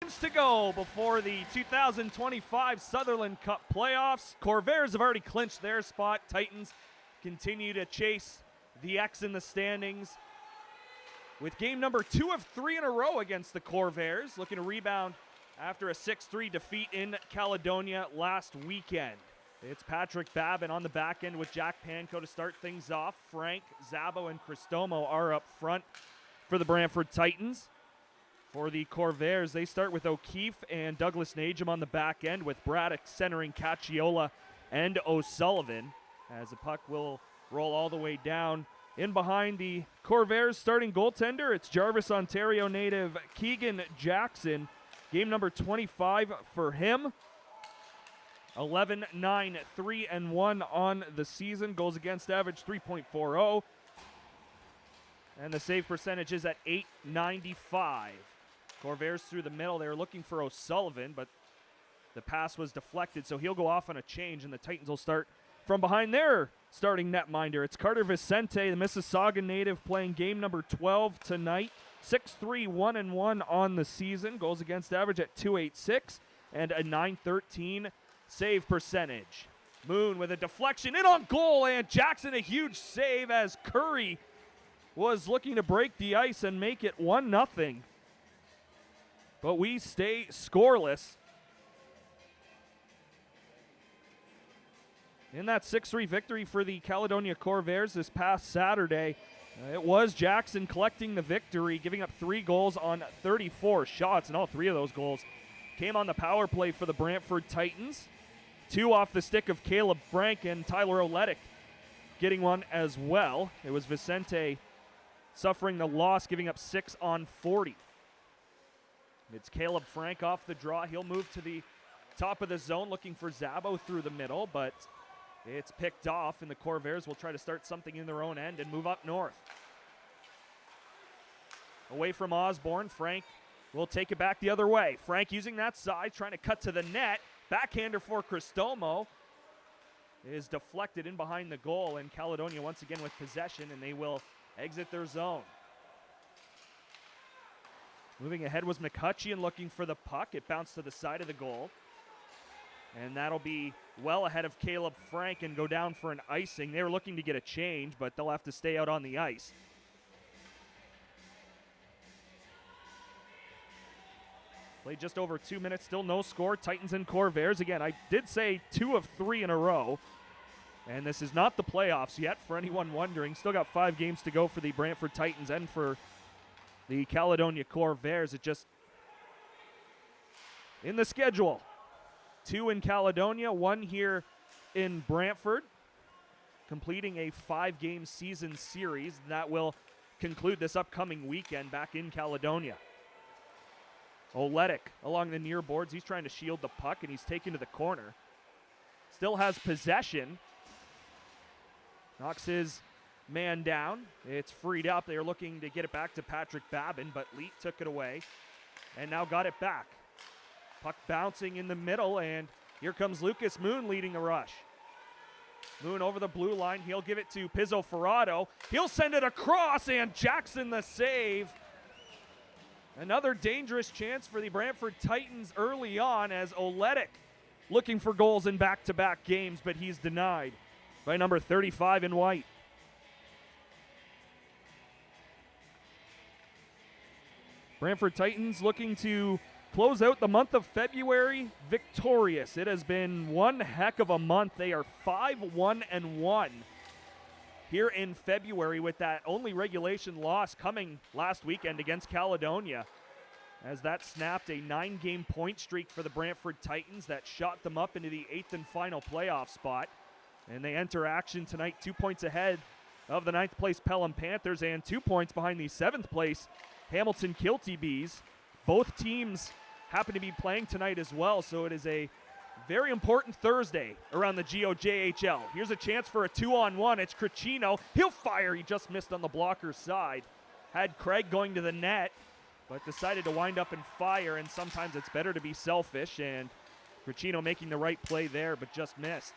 To go before the 2025 Sutherland Cup playoffs. Corvairs have already clinched their spot. Titans continue to chase the X in the standings with game number 2 of 3 in a row against the Corvairs, looking to rebound after a 6-3 defeat in Caledonia last weekend. It's Patrick Babin on the back end with Jack Panko to start things off. Frank, Zabo, and Cristomo are up front for the Brantford Titans. For the Corvairs, they start with O'Keefe and Douglas Najum on the back end, with Braddock centering Cacciola and O'Sullivan, as the puck will roll all the way down. In behind the Corvairs starting goaltender, it's Jarvis, Ontario native Keegan Jackson. Game number 25 for him. 11-9-3-1 on the season. Goals against average 3.40. And the save percentage is at .895. Corvairs through the middle. They were looking for O'Sullivan, but the pass was deflected, so he'll go off on a change, and the Titans will start from behind their starting netminder. It's Carter Vicente, the Mississauga native, playing game number 12 tonight. 6-3, 1-1 on the season. Goals against average at .286 and a .913 save percentage. Moon with a deflection in on goal, and Jackson a huge save as Curry was looking to break the ice and make it 1-0. But we stay scoreless. In that 6-3 victory for the Caledonia Corvairs this past Saturday, it was Jackson collecting the victory, giving up 3 goals on 34 shots, and all 3 of those goals came on the power play for the Brantford Titans. 2 off the stick of Caleb Frank, and Tyler Oletic getting one as well. It was Vicente suffering the loss, giving up 6 on 40. It's Caleb Frank off the draw. He'll move to the top of the zone, looking for Zabo through the middle, but it's picked off, and the Corvairs will try to start something in their own end and move up north. Away from Osborne, Frank will take it back the other way. Frank using that side, trying to cut to the net. Backhander for Cristomo is deflected in behind the goal, and Caledonia once again with possession, and they will exit their zone. Moving ahead was McCutcheon looking for the puck. It bounced to the side of the goal. And that'll be well ahead of Caleb Frank and go down for an icing. They were looking to get a change, but they'll have to stay out on the ice. Played just over 2 minutes, still no score. Titans and Corvairs. Again, I did say 2 of 3 in a row. And this is not the playoffs yet, for anyone wondering. Still got 5 games to go for the Brantford Titans and for the Caledonia Corvairs. It just, in the schedule, 2 in Caledonia, 1 here in Brantford, completing a 5-game season series that will conclude this upcoming weekend back in Caledonia. Oletic along the near boards. He's trying to shield the puck, and he's taken to the corner. Still has possession. Knocks his man down. It's freed up. They are looking to get it back to Patrick Babin, but Leet took it away and now got it back. Puck bouncing in the middle, and here comes Lucas Moon leading the rush. Moon over the blue line. He'll give it to Pizzo Ferrado. He'll send it across, and Jackson the save. Another dangerous chance for the Brantford Titans early on, as Oletic looking for goals in back-to-back games, but he's denied by number 35 in white. Brantford Titans looking to close out the month of February victorious. It has been one heck of a month. They are 5-1-1 here in February, with that only regulation loss coming last weekend against Caledonia, as that snapped a 9-game point streak for the Brantford Titans that shot them up into the 8th and final playoff spot. And they enter action tonight 2 points ahead of the 9th place Pelham Panthers and 2 points behind the 7th place Hamilton Kilty Bees. Both teams happen to be playing tonight as well, so it is a very important Thursday around the GOJHL. Here's a chance for a 2-on-1. It's Cricino. He'll fire. He just missed on the blocker's side. Had Craig going to the net, but decided to wind up and fire, and sometimes it's better to be selfish, and Cricino making the right play there, but just missed.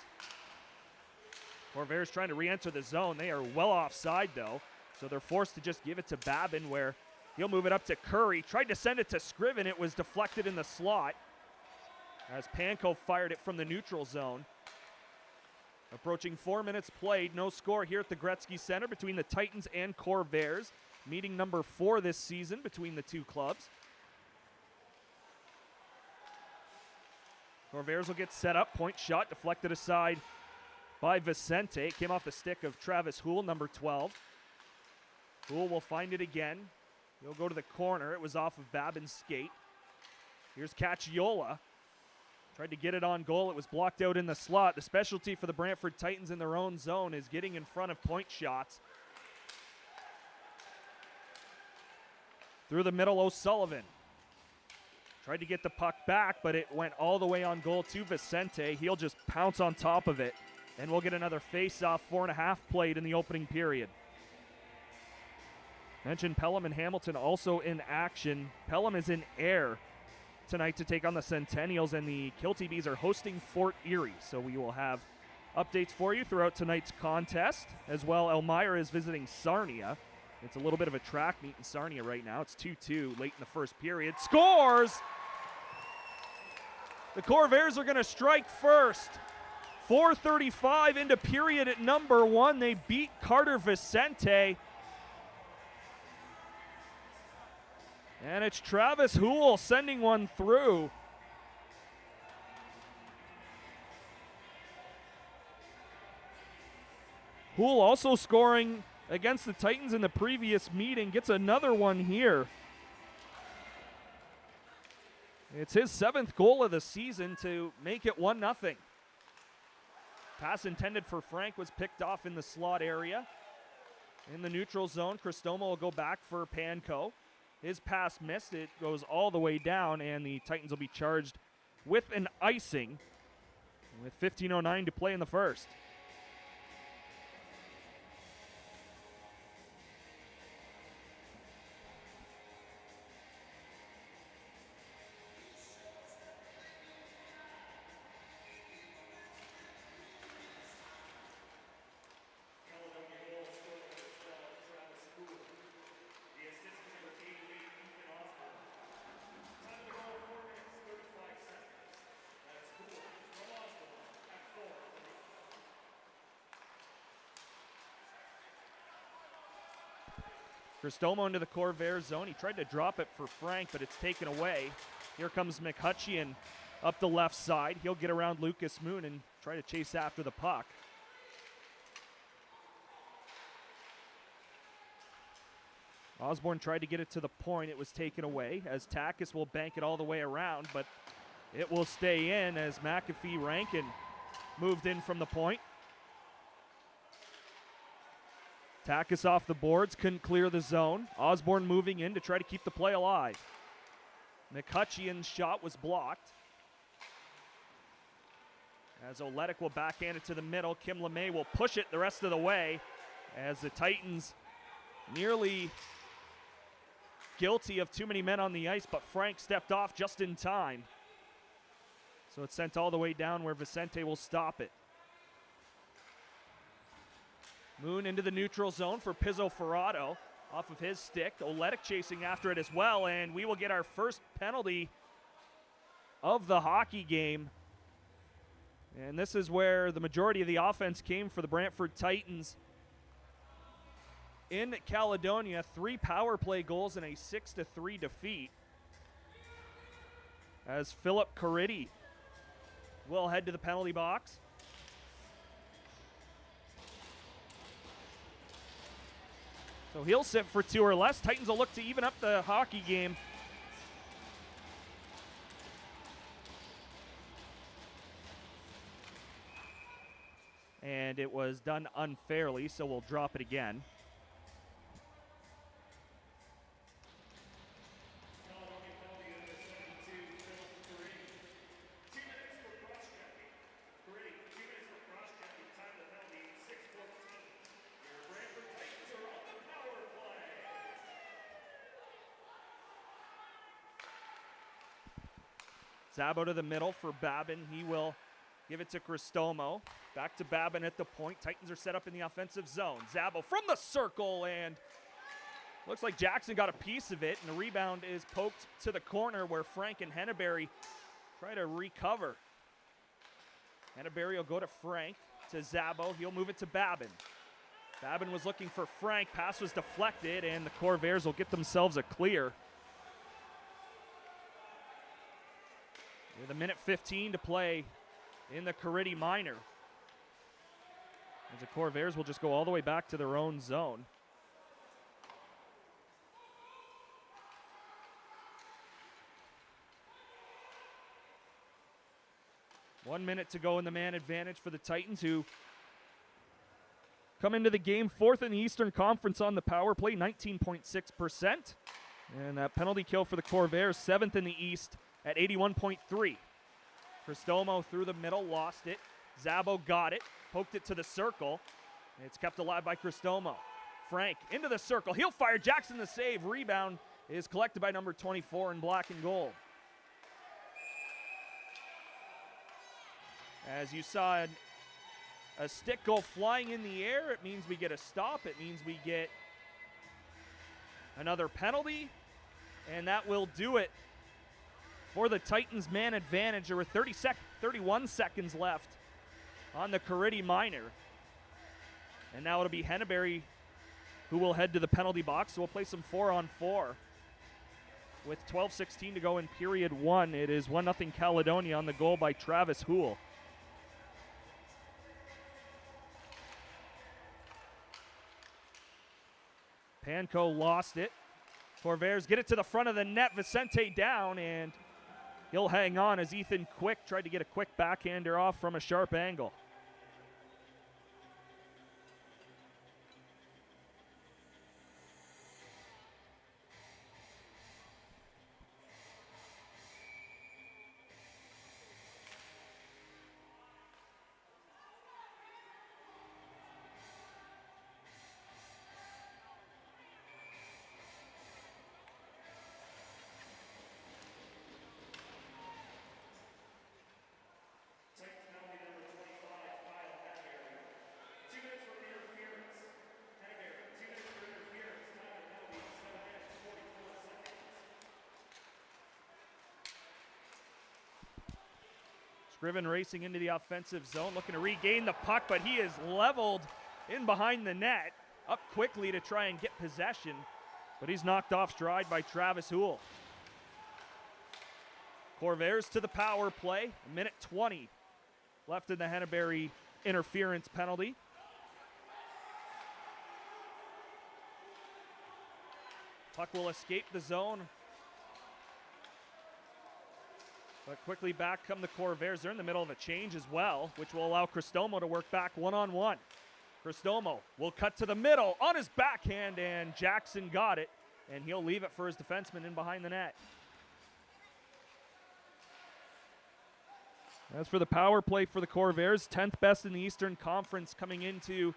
Corvairs trying to re-enter the zone. They are well offside, though, so they're forced to just give it to Babin, where He'll move it up to Curry. Tried to send it to Scriven. It was deflected in the slot as Panko fired it from the neutral zone. Approaching 4 minutes played. No score here at the Gretzky Center between the Titans and Corvairs. Meeting number 4 this season between the two clubs. Corvairs will get set up. Point shot deflected aside by Vicente. It came off the stick of Travis Houle, number 12. Houle will find it again. He'll go to the corner. It was off of Babin's skate. Here's Cacciola. Tried to get it on goal. It was blocked out in the slot. The specialty for the Brantford Titans in their own zone is getting in front of point shots. Through the middle, O'Sullivan. Tried to get the puck back, but it went all the way on goal to Vicente. He'll just pounce on top of it, and we'll get another face-off. 4.5 played in the opening period. Mentioned Pelham and Hamilton also in action. Pelham is in air tonight to take on the Centennials, and the Kilty Bees are hosting Fort Erie. So we will have updates for you throughout tonight's contest. As well, Elmira is visiting Sarnia. It's a little bit of a track meet in Sarnia right now. It's 2-2 late in the first period. Scores! The Corvairs are going to strike first. 4:35 into period at number 1. They beat Carter Vicente. And it's Travis Houle sending one through. Houle also scoring against the Titans in the previous meeting. Gets another one here. It's his 7th goal of the season to make it 1-0. Pass intended for Frank was picked off in the slot area. In the neutral zone, Cristomo will go back for Panko. His pass missed. It goes all the way down, and the Titans will be charged with an icing with 15:09 to play in the first. Cristomo into the Corvairs zone. He tried to drop it for Frank, but it's taken away. Here comes McHutcheon up the left side. He'll get around Lucas Moon and try to chase after the puck. Osborne tried to get it to the point. It was taken away as Takis will bank it all the way around, but it will stay in as McAfee Rankin moved in from the point. Takis off the boards, couldn't clear the zone. Osborne moving in to try to keep the play alive. McHutcheon's shot was blocked. As Oletic will backhand it to the middle, Kim LeMay will push it the rest of the way as the Titans nearly guilty of too many men on the ice, but Frank stepped off just in time. So it's sent all the way down where Vicente will stop it. Moon into the neutral zone for Pizzo Ferrato off of his stick. Oletic chasing after it as well, and we will get our first penalty of the hockey game. And this is where the majority of the offense came for the Brantford Titans. In Caledonia, 3 power play goals and a 6-3 defeat. As Philip Caridi will head to the penalty box. So he'll sit for 2 or less. Titans will look to even up the hockey game. And it was done unfairly, so we'll drop it again. Zabo to the middle for Babin. He will give it to Cristomo. Back to Babin at the point. Titans are set up in the offensive zone. Zabo from the circle, and Looks like Jackson got a piece of it, and the rebound is poked to the corner where Frank and Henneberry try to recover. Henneberry will go to Frank, to Zabo. He'll move it to Babin. Babin was looking for Frank. Pass was deflected, and the Corvairs will get themselves a clear. With a minute 15 to play in the Caridi Minor. As the Corvairs will just go all the way back to their own zone. One minute to go in the man advantage for the Titans, who come into the game fourth in the Eastern Conference on the power play, 19.6%. And that penalty kill for the Corvairs, seventh in the East at 81.3. Cristomo through the middle, lost it. Zabo got it, poked it to the circle. It's kept alive by Cristomo. Frank into the circle. He'll fire. Jackson the save. Rebound is collected by number 24 in black and gold. As you saw a stick go flying in the air, it means we get a stop. It means we get another penalty. And that will do it for the Titans man advantage. There were 31 seconds left on the Caridi Minor. And now it'll be Henneberry who will head to the penalty box. So we'll play some 4-on-4. With 12:16 to go in period one, it is 1-0 Caledonia on the goal by Travis Houle. Panko lost it. Corvairs get it to the front of the net. Vicente down, and he'll hang on as Ethan Quick tried to get a quick backhander off from a sharp angle. Scriven racing into the offensive zone, looking to regain the puck, but he is leveled in behind the net. Up quickly to try and get possession, but he's knocked off stride by Travis Houle. Corvairs to the power play. A minute 20 left in the Henneberry interference penalty. Puck will escape the zone. But quickly back come the Corvairs. They're in the middle of a change as well, which will allow Cristomo to work back one-on-one. Cristomo will cut to the middle on his backhand, and Jackson got it, and he'll leave it for his defenseman in behind the net. As for the power play for the Corvairs, 10th best in the Eastern Conference coming into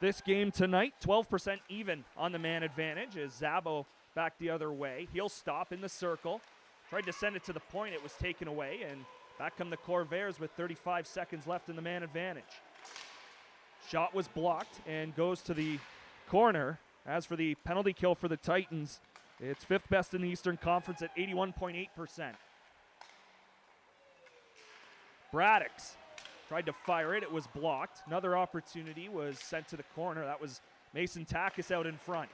this game tonight. 12% even on the man advantage as Zabo back the other way. He'll stop in the circle. Tried to send it to the point, it was taken away, and back come the Corvairs with 35 seconds left in the man advantage. Shot was blocked and goes to the corner. As for the penalty kill for the Titans, it's 5th best in the Eastern Conference at 81.8%. Braddocks tried to fire it, it was blocked. Another opportunity was sent to the corner. That was Mason Takis out in front.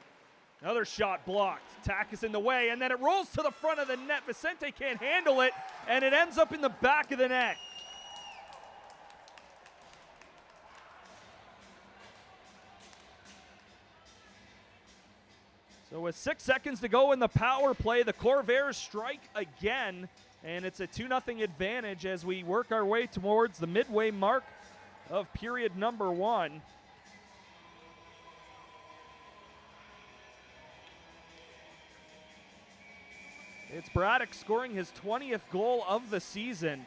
Another shot blocked. Takis in the way, and then it rolls to the front of the net. Vicente can't handle it, and it ends up in the back of the net. So with 6 seconds to go in the power play, the Corvairs strike again, and it's a 2-0 advantage as we work our way towards the midway mark of period number one. It's Braddock scoring his 20th goal of the season.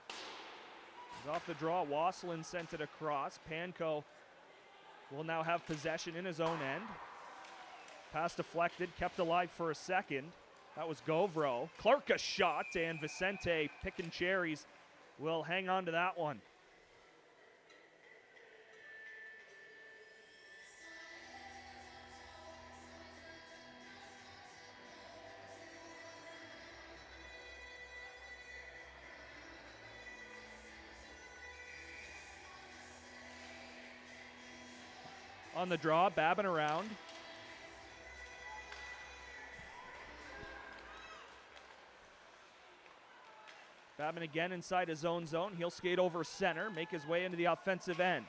He's off the draw. Wasselin sent it across. Panko will now have possession in his own end. Pass deflected, kept alive for a second. That was Govro. Clark a shot, and Vicente picking cherries will hang on to that one. on the draw. Babin around. Babin again inside his own zone. He'll skate over center, make his way into the offensive end.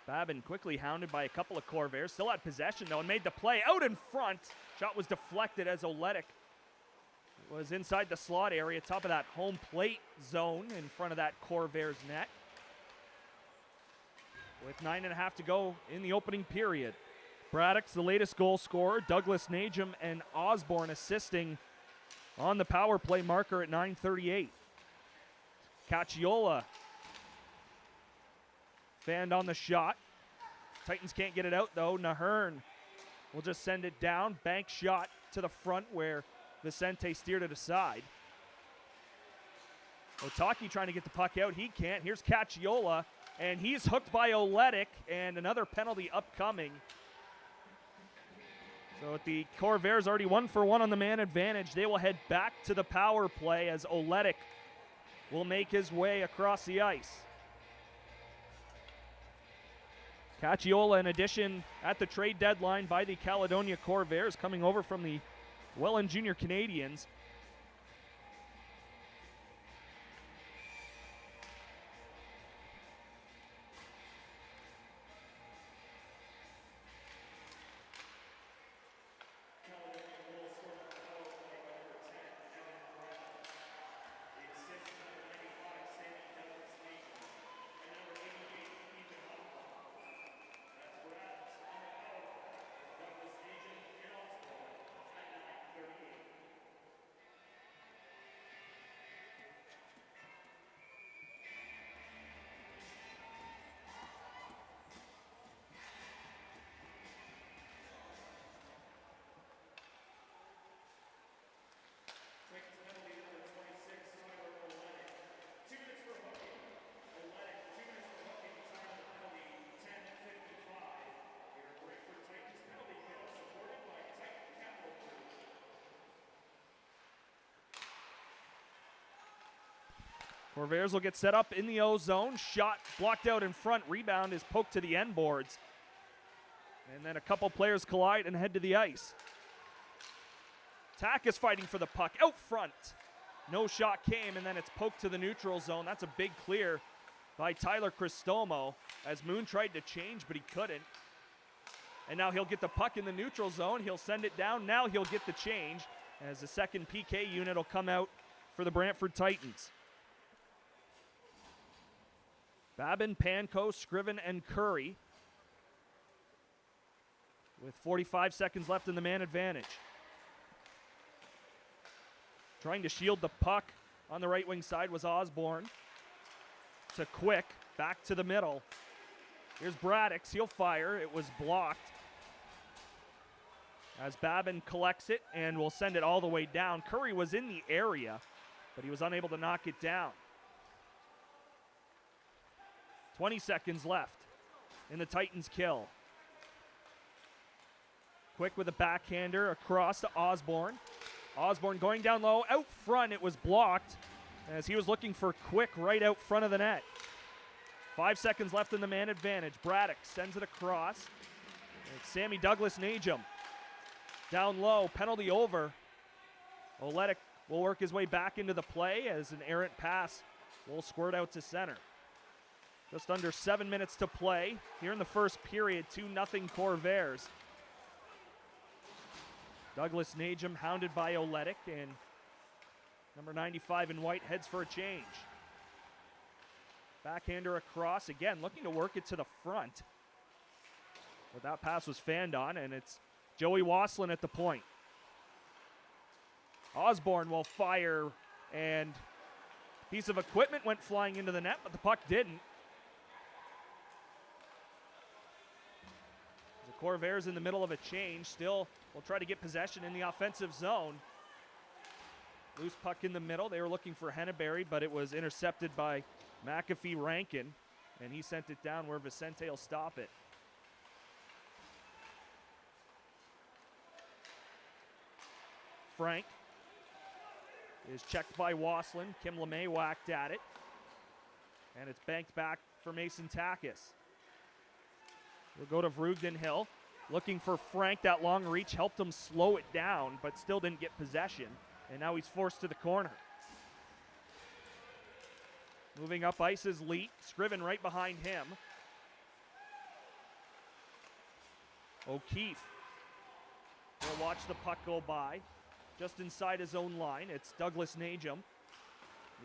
Babin quickly hounded by a couple of Corvairs. Still had possession though and made the play out in front. Shot was deflected as Oletic was inside the slot area, top of that home plate zone in front of that Corvairs net. With 9.5 to go in the opening period. Braddock's the latest goal scorer. Douglas Najum and Osborne assisting on the power play marker at 9:38. Cacciola fanned on the shot. Titans can't get it out though. Nahern will just send it down. Bank shot to the front where Vicente steered it aside. Otaki trying to get the puck out. He can't. Here's Cacciola, and he's hooked by Oletic, and another penalty upcoming. So with the Corvairs already 1-for-1 on the man advantage, they will head back to the power play as Oletic will make his way across the ice. Cacciola, in addition, at the trade deadline by the Caledonia Corvairs, coming over from the Welland Junior Canadians. Corvairs will get set up in the O zone. Shot blocked out in front. Rebound is poked to the end boards. And then a couple players collide and head to the ice. Tack is fighting for the puck out front. No shot came, and then it's poked to the neutral zone. That's a big clear by Tyler Cristomo as Moon tried to change, but he couldn't. And now he'll get the puck in the neutral zone. He'll send it down. Now he'll get the change as the second PK unit will come out for the Brantford Titans. Babin, Panko, Scriven, and Curry with 45 seconds left in the man advantage. Trying to shield the puck on the right wing side was Osborne. To Quick, back to the middle. Here's Braddock, he'll fire. It was blocked. As Babin collects it and will send it all the way down. Curry was in the area, but he was unable to knock it down. 20 seconds left in the Titans' kill. Quick with a backhander across to Osborne. Osborne going down low. Out front, it was blocked as he was looking for Quick right out front of the net. 5 seconds left in the man advantage. Braddock sends it across. It's Sammy Douglas Najum. Down low, penalty over. Oletic will work his way back into the play as an errant pass will squirt out to center. Just under 7 minutes to play here in the first period. 2-0 Corvairs. Douglas Najum hounded by Oletic, and number 95 in white heads for a change. Backhander across, again looking to work it to the front. But that pass was fanned on, and it's Joey Wasslin at the point. Osborne will fire, and a piece of equipment went flying into the net, but the puck didn't. The Corvairs in the middle of a change, still will try to get possession in the offensive zone. Loose puck in the middle. They were looking for Henneberry, but it was intercepted by McAfee Rankin, and he sent it down where Vicente will stop it. Frank is checked by Wasslin. Kim LeMay whacked at it, and it's banked back for Mason Takis. We'll go to Vrugden-Hill. Looking for Frank. That long reach helped him slow it down, but still didn't get possession. And now he's forced to the corner. Moving up ice is Leet. Scriven right behind him. O'Keefe will watch the puck go by. Just inside his own line, it's Douglas Najum.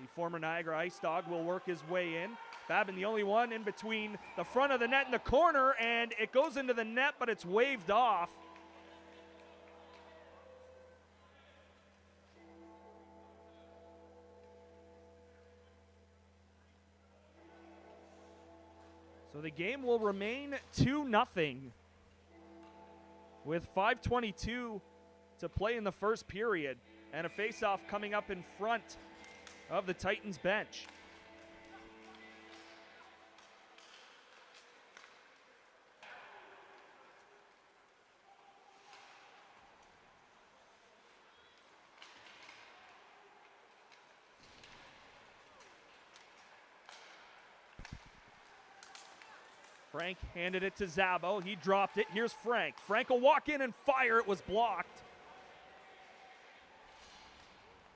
The former Niagara Ice Dog will work his way in. Babin the only one in between the front of the net and the corner, and it goes into the net, but it's waved off. So the game will remain 2-0 with 5:22 to play in the first period, and a face-off coming up in front of the Titans bench. Frank handed it to Zabo. He dropped it. Here's Frank. Frank will walk in and fire. It was blocked.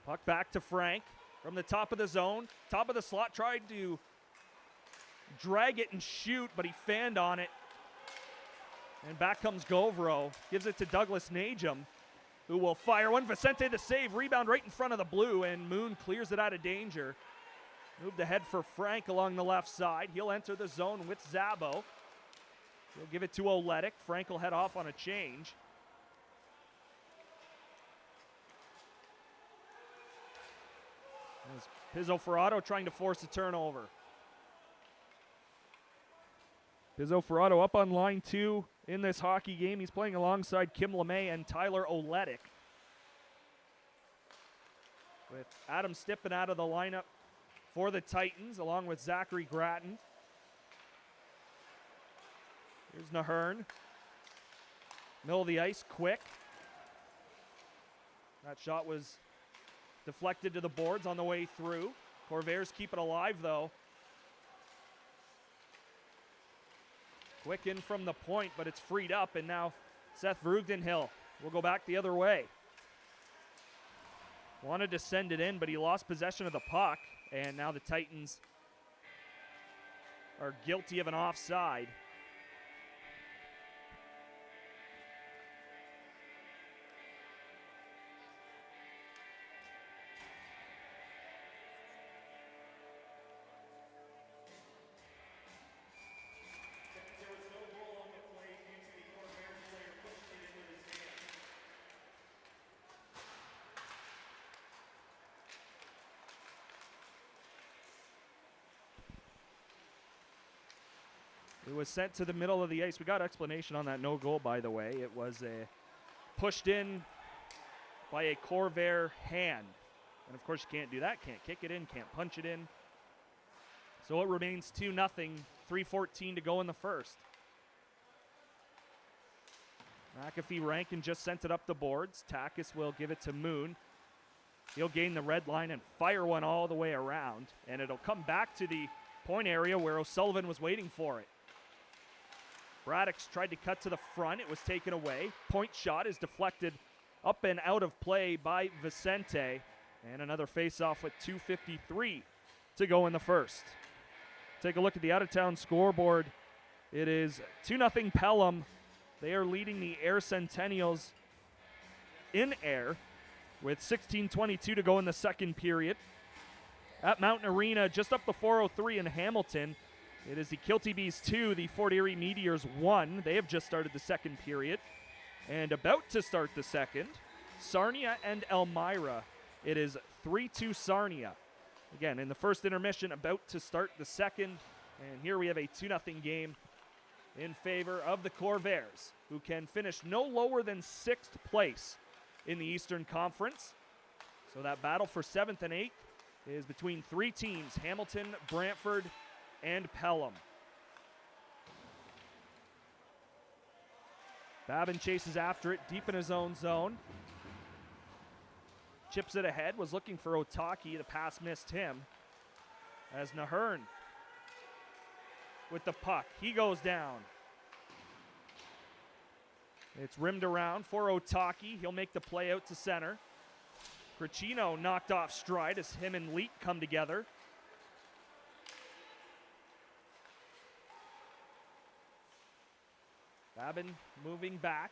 Puck back to Frank from the top of the zone. Top of the slot, tried to drag it and shoot, but he fanned on it. And back comes Govro. Gives it to Douglas Najum, who will fire one. Vicente the save. Rebound right in front of the blue, and Moon clears it out of danger. Moved ahead for Frank along the left side. He'll enter the zone with Zabo. He'll give it to Oletic. Frank will head off on a change. As Pizzo-Ferrato trying to force a turnover. Pizzo-Ferrato up on line 2 in this hockey game. He's playing alongside Kim LeMay and Tyler Oletic. With Adam Stippen out of the lineup for the Titans, along with Zachary Gratton. Here's Nahern. Middle of the ice, quick. That shot was deflected to the boards on the way through. Corvairs keep it alive, though. Quick in from the point, but it's freed up, and now Seth Vrugden-Hill will go back the other way. Wanted to send it in, but he lost possession of the puck. And now the Titans are guilty of an offside. It was sent to the middle of the ice. We got explanation on that no goal, by the way. It was pushed in by a Corvair hand. And of course you can't do that. Can't kick it in, can't punch it in. So it remains 2-0, 3:14 to go in the first. McAfee Rankin just sent it up the boards. Takis will give it to Moon. He'll gain the red line and fire one all the way around. And it'll come back to the point area where O'Sullivan was waiting for it. Braddock's tried to cut to the front. It was taken away. Point shot is deflected up and out of play by Vicente. And another face-off with 2:53 to go in the first. Take a look at the out-of-town scoreboard. It is 2-0 Pelham. They are leading the Air Centennials in air with 16:22 to go in the second period. At Mountain Arena, just up the 403 in Hamilton, it is the Kilty Bees 2, the Fort Erie Meteors 1. They have just started the second period. And about to start the second, Sarnia and Elmira. It is 3-2 Sarnia. Again, in the first intermission, about to start the second. And here we have a 2-0 game in favor of the Corvairs, who can finish no lower than 6th place in the Eastern Conference. So that battle for 7th and 8th is between 3 teams, Hamilton, Brantford, and Pelham. Babin chases after it deep in his own zone. Chips it ahead, was looking for Otaki. The pass missed him. As Nahern with the puck, he goes down. It's rimmed around for Otaki. He'll make the play out to center. Cricino knocked off stride as him and Leet come together. Babin moving back.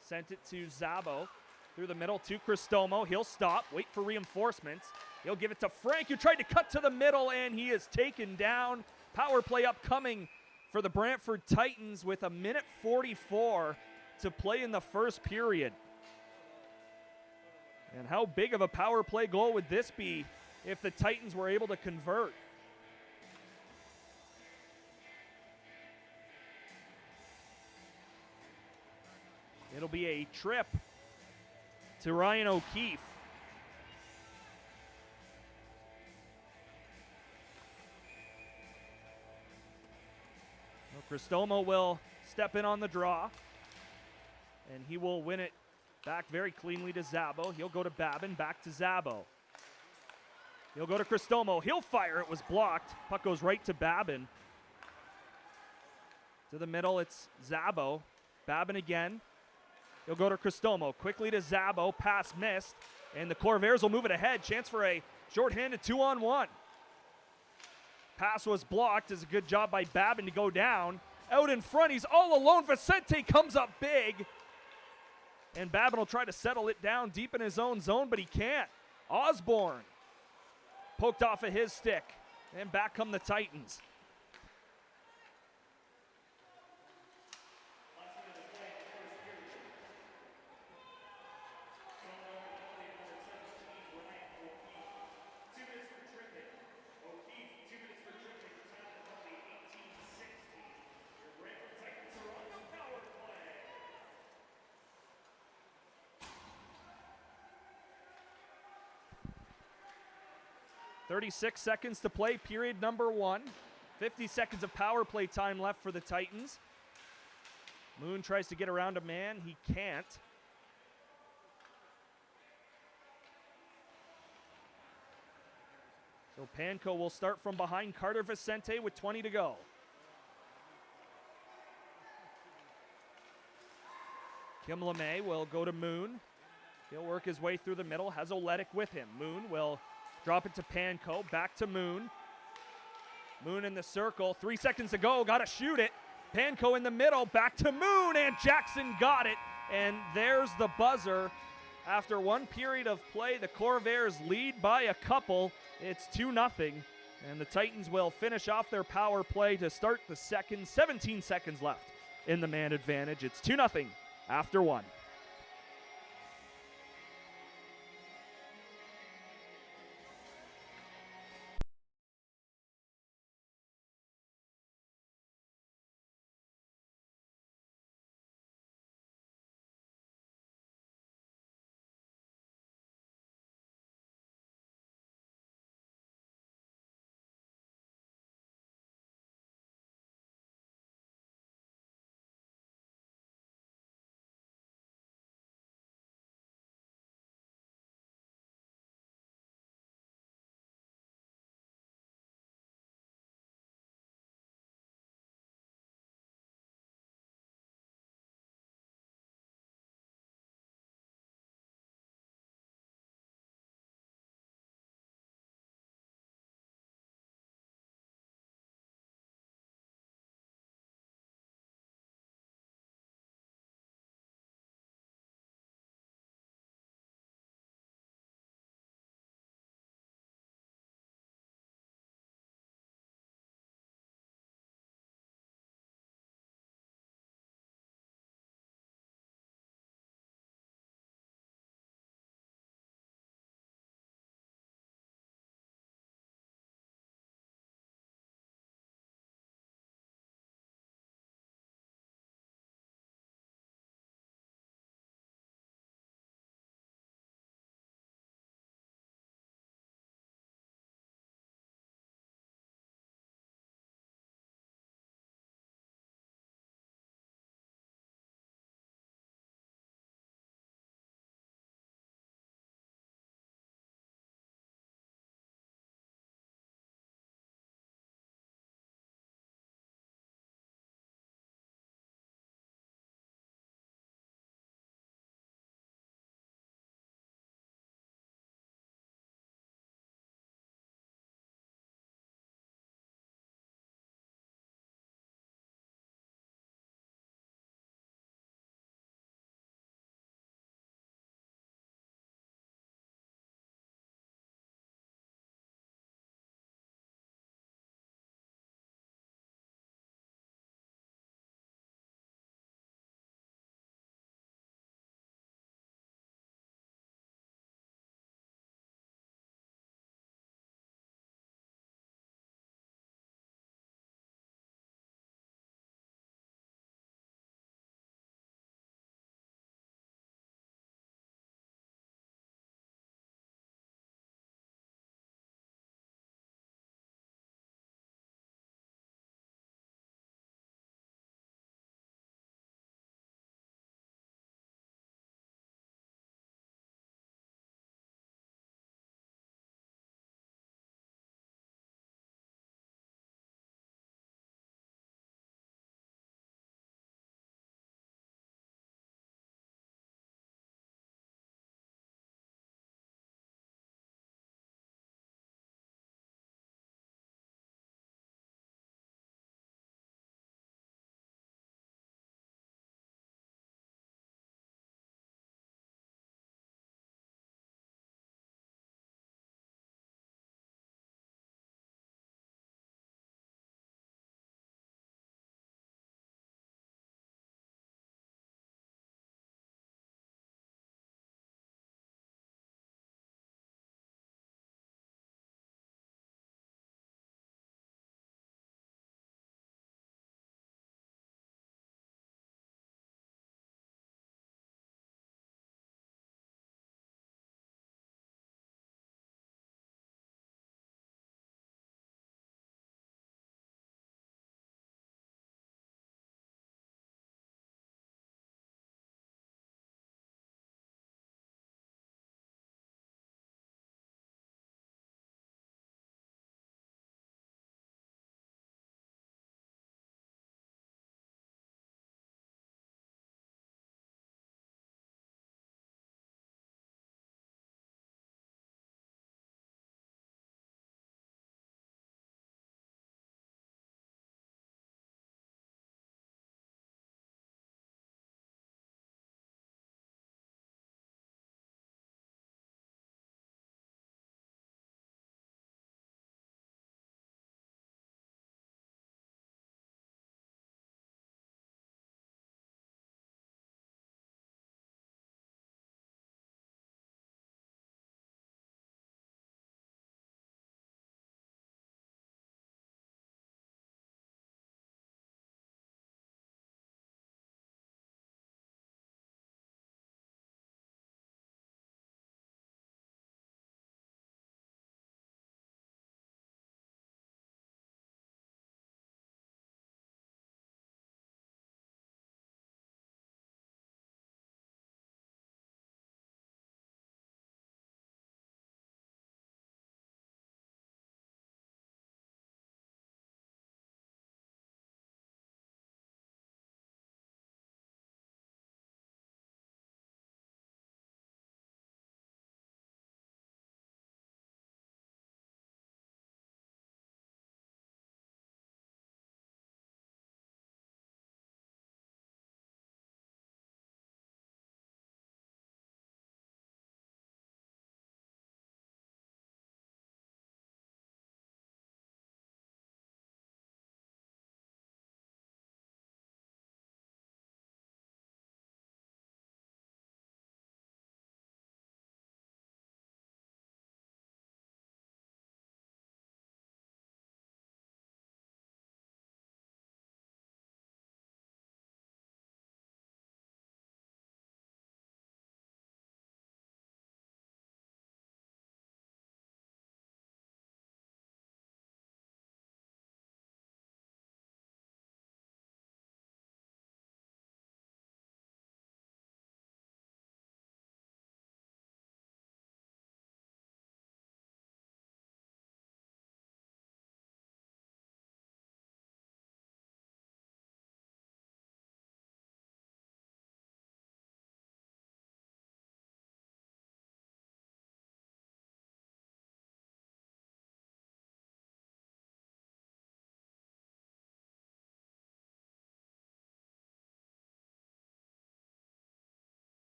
Sent it to Zabo. Through the middle to Cristomo. He'll stop, wait for reinforcements. He'll give it to Frank, who tried to cut to the middle, and he is taken down. Power play upcoming for the Brantford Titans with 1:44 to play in the first period. And how big of a power play goal would this be if the Titans were able to convert? It'll be a trip to Ryan O'Keefe. Well, Cristomo will step in on the draw, and he will win it back very cleanly to Zabo. He'll go to Babin, back to Zabo. He'll go to Cristomo. He'll fire. It was blocked. Puck goes right to Babin. To the middle, it's Zabo. Babin again. He'll go to Cristomo. Quickly to Zabo. Pass missed. And the Corvairs will move it ahead. Chance for a shorthanded 2-on-1. Pass was blocked. It's a good job by Babin to go down. Out in front, he's all alone. Vicente comes up big. And Babin will try to settle it down deep in his own zone, but he can't. Osborne poked off of his stick. And back come the Titans. .36 seconds to play, period number 1. 50 seconds of power play time left for the Titans. Moon tries to get around a man. He can't. So Panko will start from behind Carter Vicente with 20 to go. Kim LeMay will go to Moon. He'll work his way through the middle. Has Oletic with him. Moon will drop it to Panko. Back to Moon. Moon in the circle. 3 seconds to go. Got to shoot it. Panko in the middle. Back to Moon. And Jackson got it. And there's the buzzer. After one period of play, the Corvairs lead by a couple. It's 2-0. And the Titans will finish off their power play to start the second. 17 seconds left in the man advantage. It's 2-0 after one.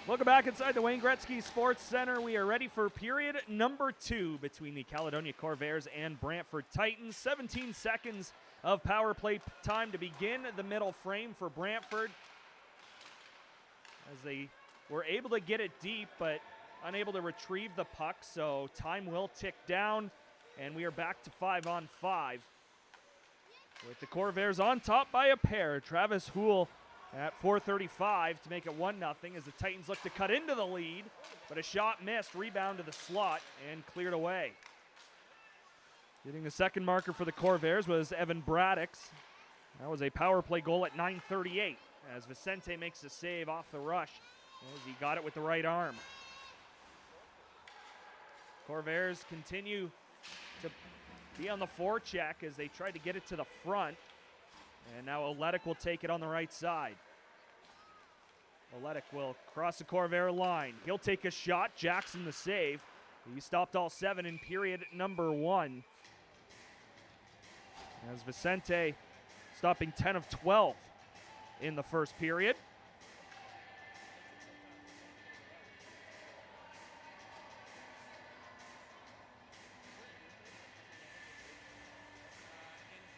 Welcome back inside the Wayne Gretzky Sports Center. We are ready for period number 2 between the Caledonia Corvairs and Brantford Titans. 17 seconds of power play time to begin the middle frame for Brantford, as they were able to get it deep but unable to retrieve the puck, so time will tick down, and we are back to 5-on-5 with the Corvairs on top by a pair. Travis Houle at 4:35 to make it 1-0 as the Titans look to cut into the lead, but a shot missed, rebound to the slot, and cleared away. Getting the second marker for the Corvairs was Evan Braddock's. That was a power play goal at 9:38 as Vicente makes a save off the rush as he got it with the right arm. Corvairs continue to be on the forecheck as they try to get it to the front. And now Oletic will take it on the right side. Oletic will cross the Corvair line. He'll take a shot. Jackson the save. He stopped all 7 in period number 1. As Vicente stopping 10 of 12 in the first period.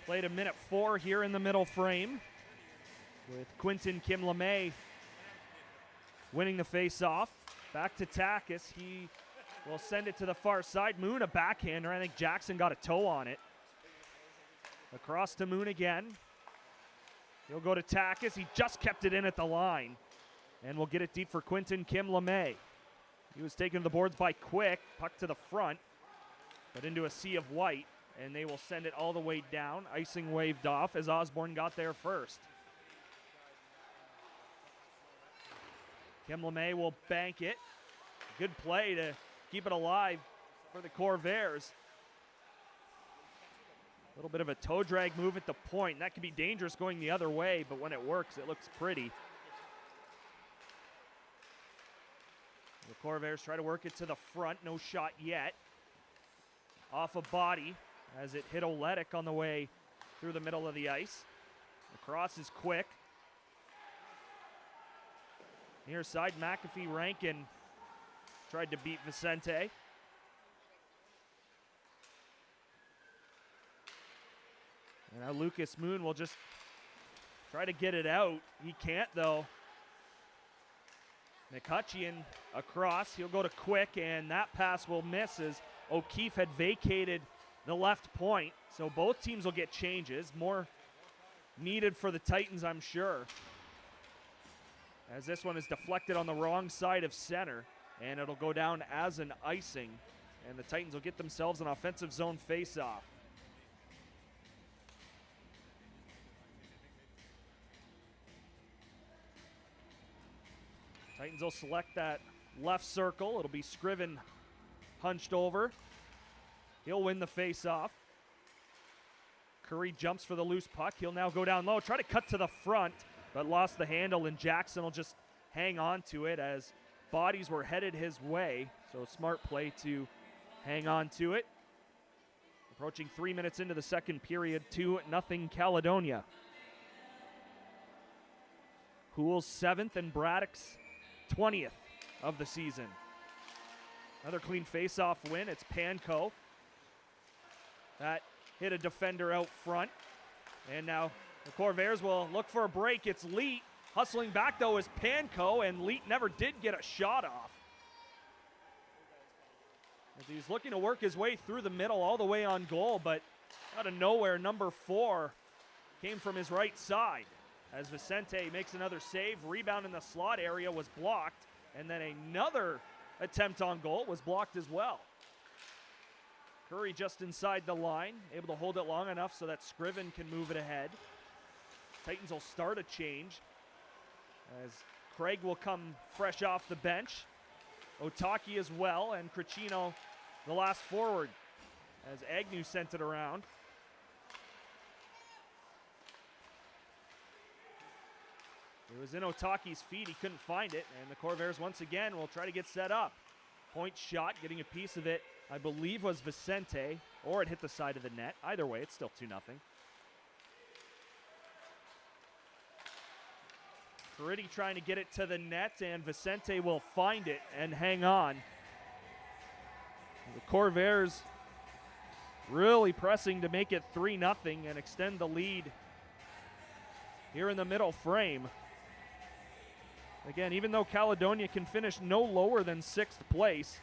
Played a minute 4 here in the middle frame with Quinton Kim LeMay winning the face-off. Back to Takis. He will send it to the far side. Moon, a backhander. I think Jackson got a toe on it. Across to Moon again. He'll go to Takis. He just kept it in at the line. And we'll get it deep for Quinton Kim LeMay. He was taken to the boards by Quick. Puck to the front, but into a sea of white. And they will send it all the way down. Icing waved off as Osborne got there first. Kim LeMay will bank it. Good play to keep it alive for the Corvairs. A little bit of a toe drag move at the point. That can be dangerous going the other way, but when it works, it looks pretty. The Corvairs try to work it to the front. No shot yet. Off a body as it hit Oletic on the way through the middle of the ice. The cross is quick. Near side, McAfee Rankin tried to beat Vicente. And now Lucas Moon will just try to get it out. He can't, though. McCutcheon across. He'll go to Quick, and that pass will miss as O'Keefe had vacated the left point, so both teams will get changes. More needed for the Titans, I'm sure, as this one is deflected on the wrong side of center, and it'll go down as an icing, and the Titans will get themselves an offensive zone face-off. Titans will select that left circle. It'll be Scriven hunched over. He'll win the face-off. Curry jumps for the loose puck. He'll now go down low, try to cut to the front, but lost the handle, and Jackson will just hang on to it as bodies were headed his way. So smart play to hang on to it. Approaching 3 minutes into the second period, 2-0 Caledonia. Houle's 7th and Braddock's 20th of the season. Another clean face-off win. It's Panko. That hit a defender out front. And now the Corvairs will look for a break. It's Leet. Hustling back, though, is Panko, and Leet never did get a shot off. As he was looking to work his way through the middle all the way on goal, but out of nowhere, number 4 came from his right side. As Vicente makes another save, rebound in the slot area was blocked, and then another attempt on goal was blocked as well. Curry just inside the line, able to hold it long enough so that Scriven can move it ahead. Titans will start a change as Craig will come fresh off the bench. Otaki as well, and Cricino the last forward as Agnew sent it around. It was in Otaki's feet. He couldn't find it, and the Corvairs once again will try to get set up. Point shot, getting a piece of it, I believe was Vicente, or it hit the side of the net. Either way, it's still 2-0. Pretty trying to get it to the net, and Vicente will find it and hang on. The Corvairs really pressing to make it 3-0 and extend the lead here in the middle frame. Again, even though Caledonia can finish no lower than 6th place,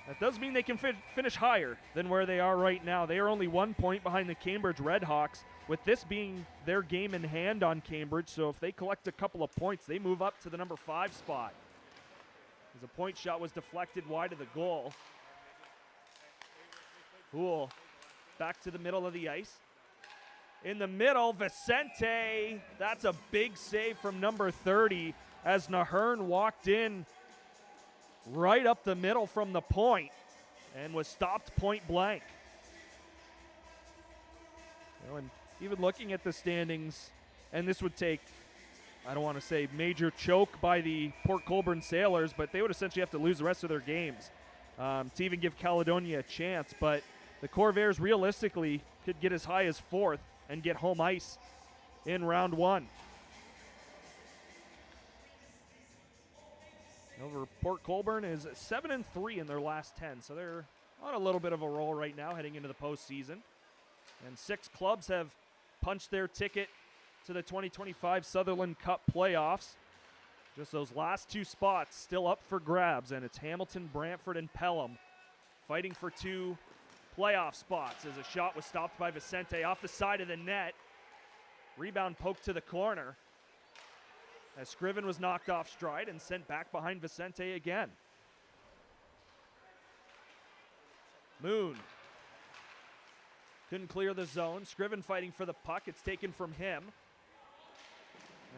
that does mean they can finish higher than where they are right now. They are only 1 point behind the Cambridge Redhawks, with this being their game in hand on Cambridge. So if they collect a couple of points, they move up to the number 5 spot. As a point shot was deflected wide of the goal. Cool. Back to the middle of the ice. In the middle, Vicente. That's a big save from number 30 as Nahern walked in right up the middle from the point and was stopped point blank. And even looking at the standings, and this would take, I don't want to say major choke by the Port Colborne Sailors, but they would essentially have to lose the rest of their games to even give Caledonia a chance. But the Corvairs realistically could get as high as 4th and get home ice in round 1. Over Port Colborne is 7-3 in their last 10, so they're on a little bit of a roll right now heading into the postseason. And 6 clubs have punched their ticket to the 2025 Sutherland Cup playoffs. Just those last 2 spots still up for grabs, and it's Hamilton, Brantford, and Pelham fighting for 2 playoff spots as a shot was stopped by Vicente off the side of the net. Rebound poked to the corner as Scriven was knocked off stride and sent back behind Vicente again. Moon couldn't clear the zone. Scriven fighting for the puck. It's taken from him.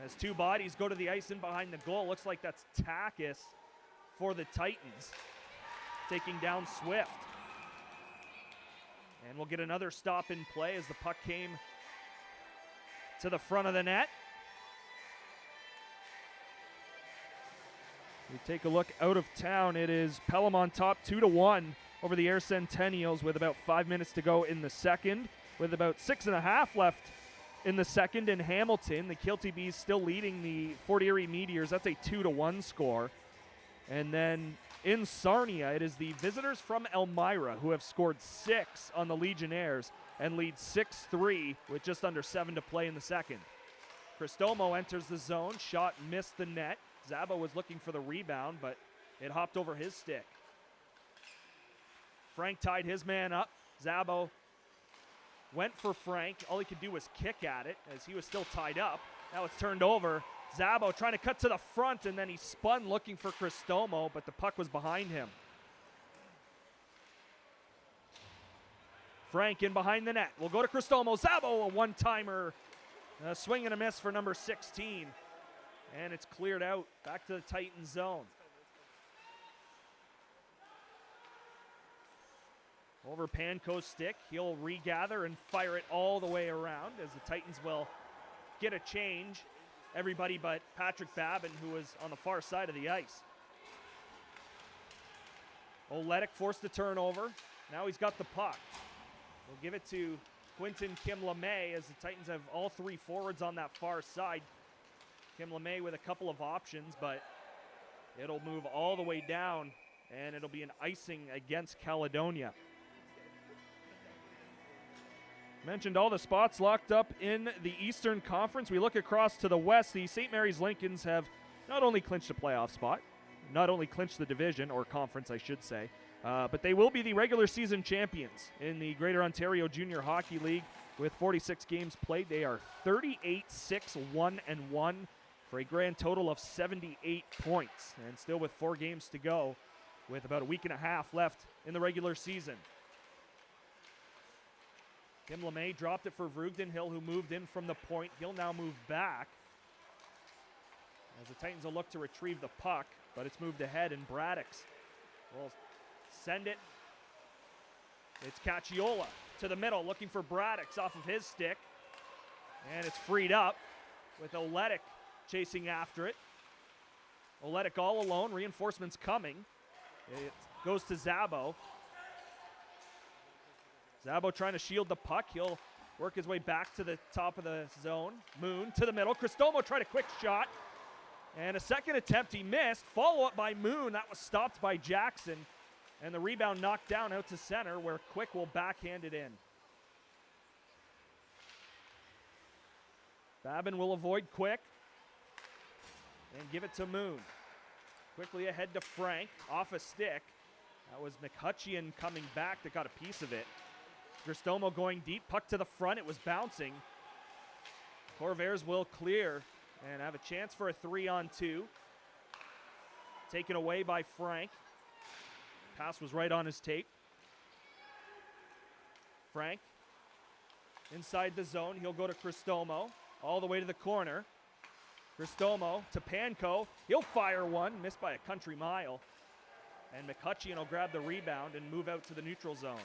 As 2 bodies go to the ice in behind the goal. Looks like that's Takis for the Titans, taking down Swift. And we'll get another stop in play as the puck came to the front of the net. We take a look out of town. It is Pelham on top 2-1 over the Air Centennials with about 5 minutes to go in the second. With about 6.5 left in the second in Hamilton, the Kilty Bees still leading the Fort Erie Meteors. That's a 2-1 score. And then in Sarnia, it is the visitors from Elmira who have scored 6 on the Legionnaires and lead 6-3 with just under 7 to play in the second. Cristomo enters the zone. Shot missed the net. Zabo was looking for the rebound, but it hopped over his stick. Frank tied his man up. Zabo went for Frank. All he could do was kick at it as he was still tied up. Now it's turned over. Zabo trying to cut to the front, and then he spun looking for Cristomo, but the puck was behind him. Frank in behind the net. We'll go to Cristomo. Zabo, a one-timer. A swing and a miss for number 16. And it's cleared out. Back to the Titan zone. Over Panko's stick. He'll regather and fire it all the way around as the Titans will get a change. Everybody but Patrick Babin, who was on the far side of the ice. Oletic forced the turnover. Now he's got the puck. We'll give it to Quinton Kim LeMay as the Titans have all 3 forwards on that far side. Kim LeMay with a couple of options, but it'll move all the way down, and it'll be an icing against Caledonia. Mentioned all the spots locked up in the Eastern Conference. We look across to the West. The St. Mary's Lincolns have not only clinched a playoff spot, not only clinched the division, or conference I should say, but they will be the regular season champions in the Greater Ontario Junior Hockey League with 46 games played. They are 38-6-1-1 for a grand total of 78 points, and still with 4 games to go with about a week and a half left in the regular season. Kim LeMay dropped it for Vrugdenhill, who moved in from the point. He'll now move back as the Titans will look to retrieve the puck, but it's moved ahead, and Braddix will send it. It's Cacciola to the middle, looking for Braddix off of his stick, and it's freed up with Oletic chasing after it. Oletic all alone, reinforcements coming. It goes to Zabo. Zabo trying to shield the puck. He'll work his way back to the top of the zone. Moon to the middle. Cristomo tried a quick shot. And a second attempt, he missed. Follow-up by Moon. That was stopped by Jackson. And the rebound knocked down out to center, where Quick will backhand it in. Babin will avoid Quick and give it to Moon. Quickly ahead to Frank, off a stick. That was McHutcheon coming back that got a piece of it. Cristomo going deep, puck to the front, it was bouncing. Corvairs will clear and have a chance for a 3-on-2. Taken away by Frank. Pass was right on his tape. Frank inside the zone, he'll go to Cristomo. All the way to the corner. Cristomo to Panko. He'll fire one, missed by a country mile. And McHutcheon will grab the rebound and move out to the neutral zone.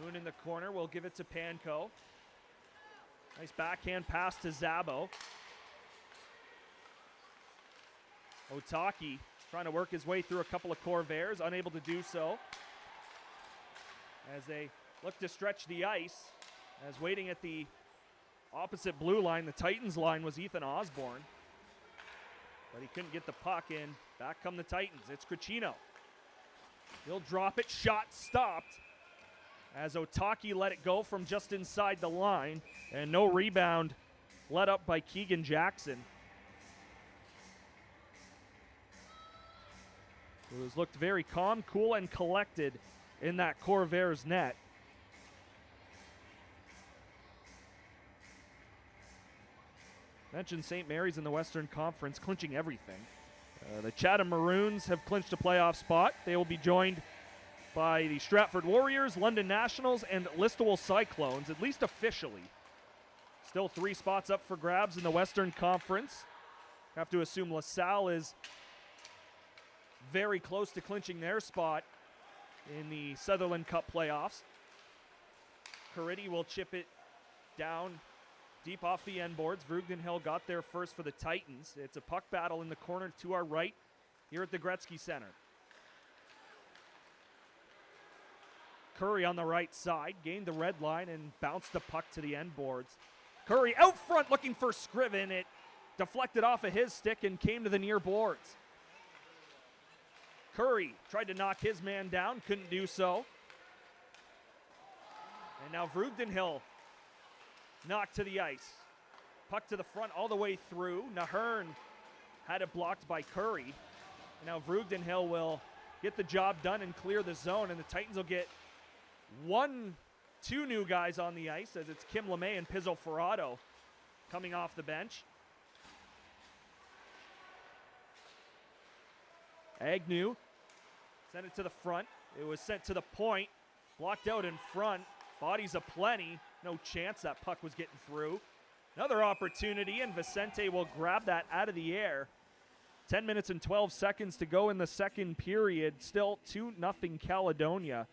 Moon in the corner will give it to Panko. Nice backhand pass to Zabo. Otaki trying to work his way through a couple of Corvairs, unable to do so. As they look to stretch the ice, as waiting at the opposite blue line, the Titans line, was Ethan Osborne. But he couldn't get the puck in. Back come the Titans. It's Cricino. He'll drop it. Shot stopped as Otaki let it go from just inside the line. And no rebound let up by Keegan Jackson. It was looked very calm, cool, and collected in that Corvairs net. Mentioned St. Mary's in the Western Conference, clinching everything. The Chatham Maroons have clinched a playoff spot. They will be joined by the Stratford Warriors, London Nationals, and Listowel Cyclones, at least officially. Still 3 spots up for grabs in the Western Conference. Have to assume LaSalle is very close to clinching their spot in the Sutherland Cup playoffs. Caridi will chip it down deep off the end boards. Vrugdenhill got there first for the Titans. It's a puck battle in the corner to our right here at the Gretzky Center. Curry on the right side, gained the red line and bounced the puck to the end boards. Curry out front looking for Scriven. It deflected off of his stick and came to the near boards. Curry tried to knock his man down, couldn't do so. And now Vrugdenhill knocked to the ice. Puck to the front all the way through. Nahern had it blocked by Curry. And now Vrugdenhill will get the job done and clear the zone, and the Titans will get 2 new guys on the ice, as it's Kim LeMay and Pizzo Ferrado coming off the bench. Agnew sent it to the front. It was sent to the point, blocked out in front. Bodies aplenty. No chance that puck was getting through. Another opportunity, and Vicente will grab that out of the air. 10 minutes and 12 seconds to go in the second period. Still 2-0 Caledonia.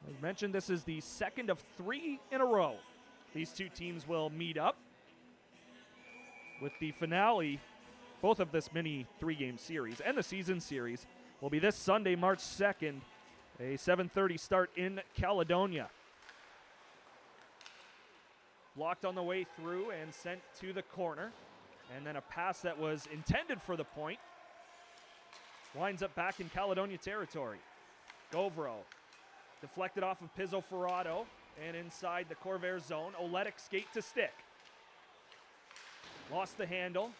As mentioned, this is the second of 3 in a row. These two teams will meet up, with the finale, both of this mini 3-game series and the season series, will be this Sunday, March 2nd, a 7:30 start in Caledonia. Blocked on the way through and sent to the corner. And then a pass that was intended for the point winds up back in Caledonia territory. Govro deflected off of Pizzo Ferrado and inside the Corvairs zone. Oletic skate to stick. Lost the handle.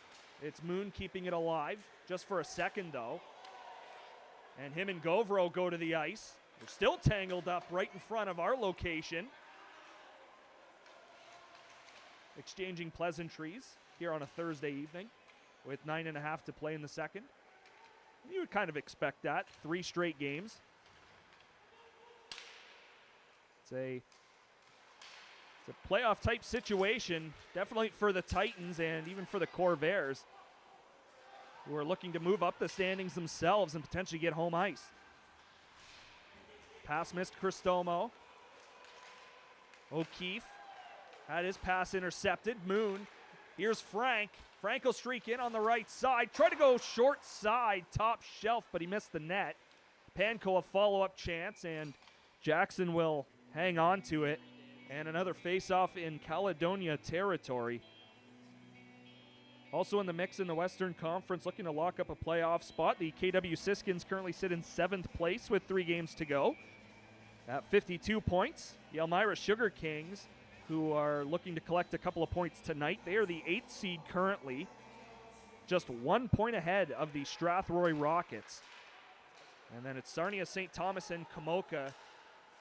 It's Moon keeping it alive just for a second, though. And him and Govro go to the ice. They're still tangled up right in front of our location. Exchanging pleasantries here on a Thursday evening with 9.5 to play in the second. You would kind of expect that. 3 straight games. It's a playoff type situation, definitely for the Titans and even for the Corvairs, who are looking to move up the standings themselves and potentially get home ice. Pass missed Cristomo. O'Keefe had his pass intercepted. Moon Here's Frank. Frank will streak in on the right side. Try to go short side, top shelf, but he missed the net. Panko a follow-up chance, and Jackson will hang on to it. And another face-off in Caledonia territory. Also in the mix in the Western Conference, looking to lock up a playoff spot. The KW Siskins currently sit in 7th place with 3 games to go at 52 points. The Elmira Sugar Kings, who are looking to collect a couple of points tonight, they are the 8th seed currently, just 1 point ahead of the Strathroy Rockets. And then it's Sarnia, St. Thomas, and Komoka,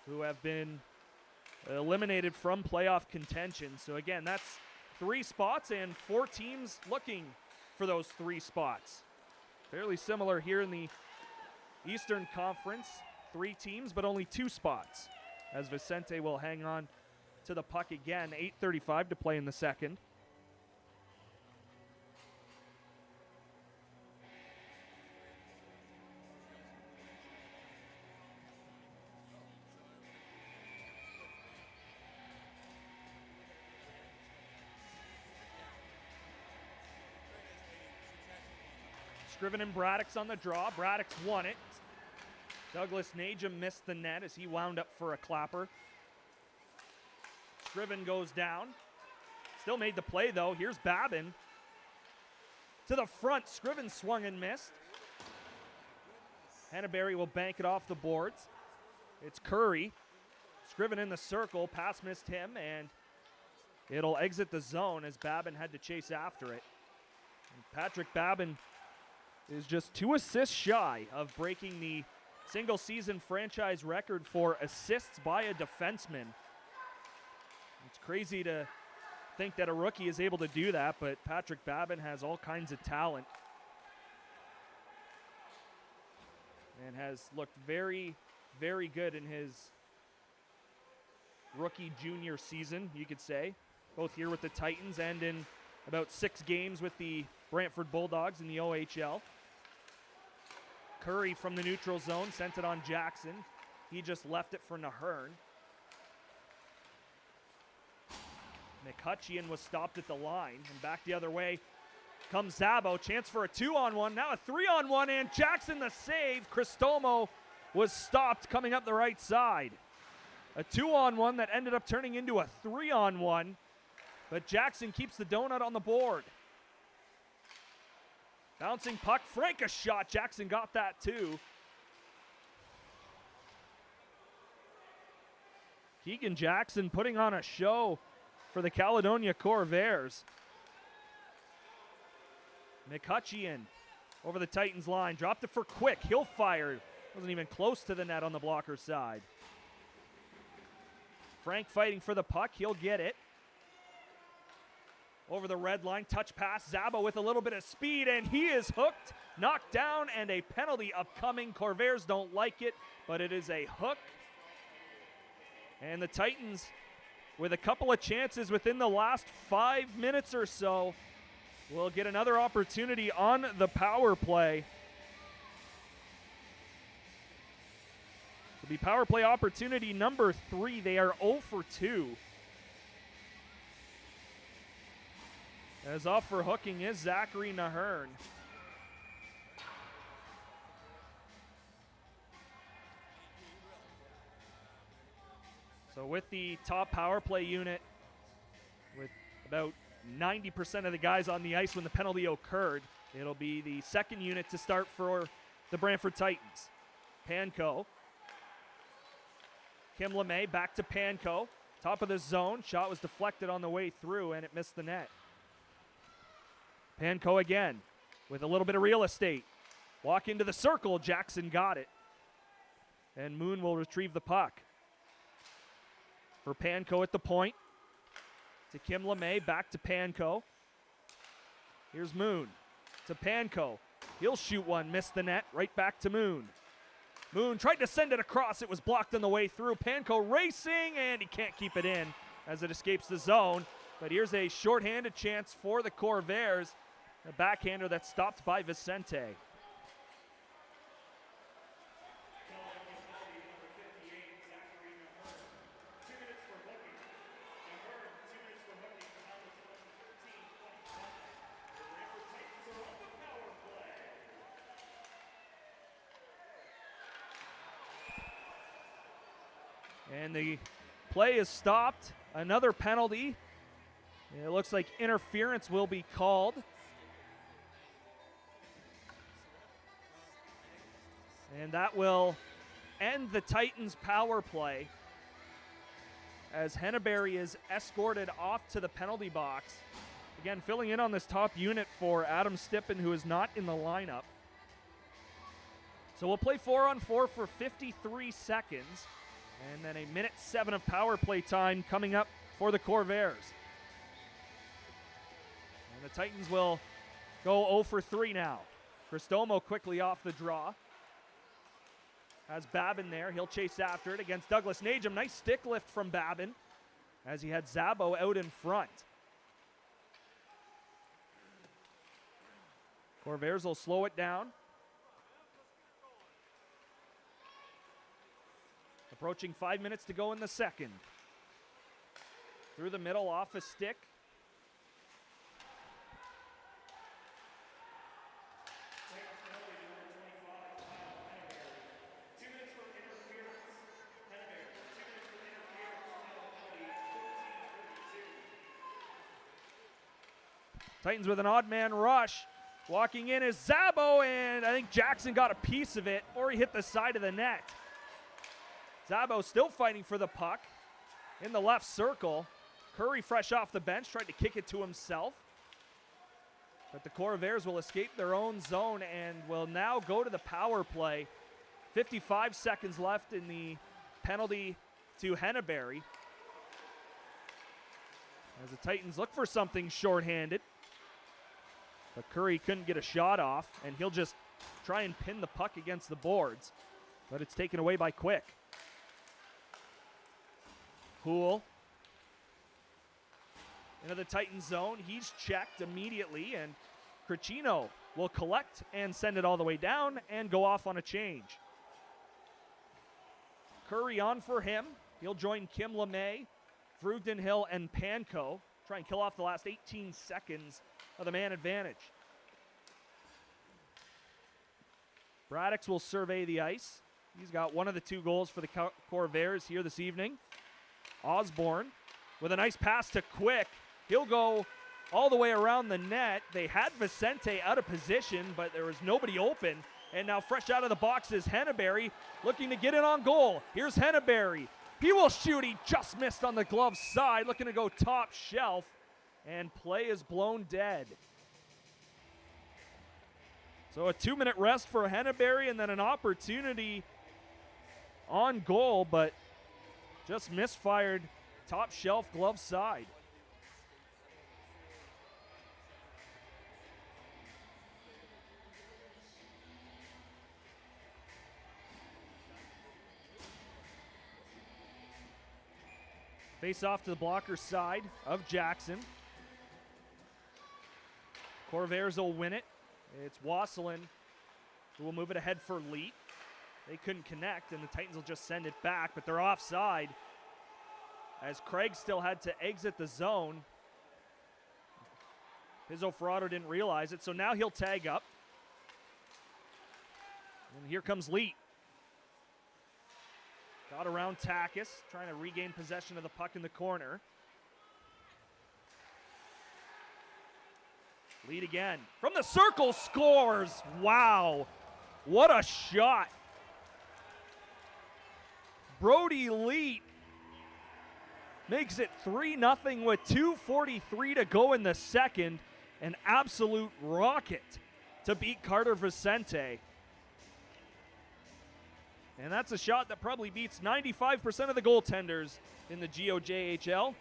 who have been eliminated from playoff contention. So again, that's 3 spots and 4 teams looking for those 3 spots. Fairly similar here in the Eastern Conference. 3 teams, but only 2 spots, as Vicente will hang on to the puck again. 8:35 to play in the second. Scriven and Braddock's on the draw. Braddock's won it. Douglas Najum missed the net as he wound up for a clapper. Scriven goes down. Still made the play, though. Here's Babin. To the front. Scriven swung and missed. Hannaberry will bank it off the boards. It's Curry. Scriven in the circle. Pass missed him, and it'll exit the zone as Babin had to chase after it. And Patrick Babin is just 2 assists shy of breaking the single-season franchise record for assists by a defenseman. It's crazy to think that a rookie is able to do that, but Patrick Babin has all kinds of talent and has looked very, very good in his rookie junior season, you could say, both here with the Titans and in about 6 games with the Brantford Bulldogs in the OHL. Curry from the neutral zone sent it on Jackson. He just left it for Nahern. McCutcheon was stopped at the line, and back the other way comes Zabo. Chance for a 2-on-1, now a 3-on-1, and Jackson the save. Cristomo was stopped coming up the right side. A 2-on-1 that ended up turning into a 3-on-1, but Jackson keeps the donut on the board. Bouncing puck, Frank a shot. Jackson got that too. Keegan Jackson putting on a show for the Caledonia Corvairs. McCutcheon over the Titans line. Dropped it for Quick. He'll fire. Wasn't even close to the net on the blocker side. Frank fighting for the puck. He'll get it. Over the red line, touch pass, Zabo with a little bit of speed, and he is hooked, knocked down, and a penalty upcoming. Corvairs don't like it, but it is a hook. And the Titans, with a couple of chances within the last 5 minutes or so, will get another opportunity on the power play. It'll be power play opportunity number 3. They are 0 for 2. As off for hooking is Zachary Nahern. So with the top power play unit, with about 90% of the guys on the ice when the penalty occurred, it'll be the second unit to start for the Brantford Titans. Panko. Kim LeMay back to Panko. Top of the zone. Shot was deflected on the way through, and it missed the net. Panko again with a little bit of real estate. Walk into the circle. Jackson got it. And Moon will retrieve the puck. For Panko at the point. To Kim LeMay. Back to Panko. Here's Moon. To Panko. He'll shoot one. Missed the net. Right back to Moon. Moon tried to send it across. It was blocked on the way through. Panko racing, and he can't keep it in as it escapes the zone. But here's a shorthanded chance for the Corvairs. A backhander that's stopped by Vicente. And the play is stopped. Another penalty. It looks like interference will be called. And that will end the Titans' power play as Henneberry is escorted off to the penalty box. Again, filling in on this top unit for Adam Stippen, who is not in the lineup. So we'll play 4-on-4 for 53 seconds. And then 1:07 of power play time coming up for the Corvairs. And the Titans will go 0 for 3 now. Cristomo quickly off the draw. Has Babin there. He'll chase after it against Douglas Najum. Nice stick lift from Babin as he had Zabo out in front. Corvairs will slow it down. Approaching 5 minutes to go in the second. Through the middle, off a stick. Titans with an odd man rush. Walking in is Zabo, and I think Jackson got a piece of it, or he hit the side of the net. Zabo still fighting for the puck in the left circle. Curry fresh off the bench, tried to kick it to himself. But the Corvairs will escape their own zone and will now go to the power play. 55 seconds left in the penalty to Henneberry. As the Titans look for something shorthanded. But Curry couldn't get a shot off, and he'll just try and pin the puck against the boards. But it's taken away by Quick. Poole into the Titans zone. He's checked immediately, and Cricino will collect and send it all the way down and go off on a change. Curry on for him. He'll join Kim LeMay, Frugden Hill, and Panko. Try and kill off the last 18 seconds of the man advantage. Braddox will survey the ice. He's got one of the 2 goals for the Corvairs here this evening. Osborne with a nice pass to Quick. He'll go all the way around the net. They had Vicente out of position, but there was nobody open. And now fresh out of the box is Henneberry looking to get it on goal. Here's Henneberry. He will shoot. He just missed on the glove side, looking to go top shelf. And play is blown dead. So a 2-minute rest for Henneberry and then an opportunity on goal, but just misfired top shelf glove side. Face off to the blocker side of Jackson. Corvairs will win it. It's Wasselin who will move it ahead for Leet. They couldn't connect, and the Titans will just send it back, but they're offside as Craig still had to exit the zone. Pizzo Ferrado didn't realize it, so now he'll tag up. And here comes Leet. Got around Takis, trying to regain possession of the puck in the corner. Lead again. From the circle, scores. Wow. What a shot. Brody Leet makes it 3-0 with 2:43 to go in the second. An absolute rocket to beat Carter Vicente. And that's a shot that probably beats 95% of the goaltenders in the GOJHL.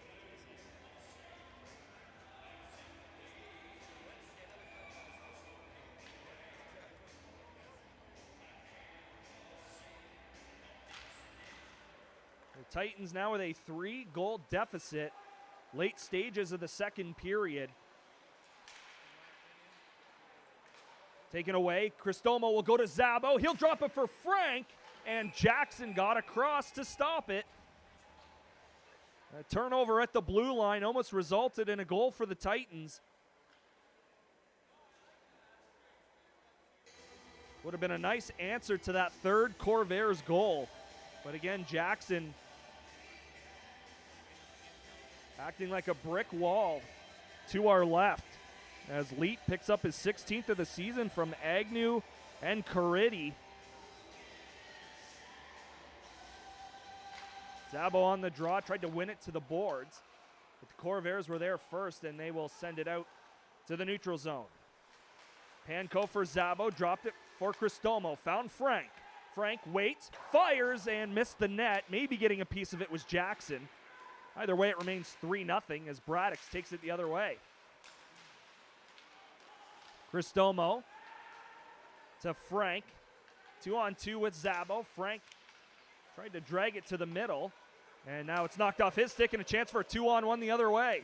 The Titans now with a 3-goal deficit, late stages of the second period. Taken away, Cristomo will go to Zabo. He'll drop it for Frank, and Jackson got across to stop it. A turnover at the blue line almost resulted in a goal for the Titans. Would have been a nice answer to that third Corvairs goal. But again, Jackson acting like a brick wall to our left as Leet picks up his 16th of the season from Agnew and Caridi. Zabo on the draw, tried to win it to the boards, but the Corvairs were there first, and they will send it out to the neutral zone. Panko for Zabo, dropped it for Cristomo, found Frank. Frank waits, fires, and missed the net. Maybe getting a piece of it was Jackson. Either way, it remains 3-0 as Braddock takes it the other way. Cristomo to Frank. 2-on-2 with Zabo. Frank tried to drag it to the middle, and now it's knocked off his stick and a chance for a 2-on-1 the other way.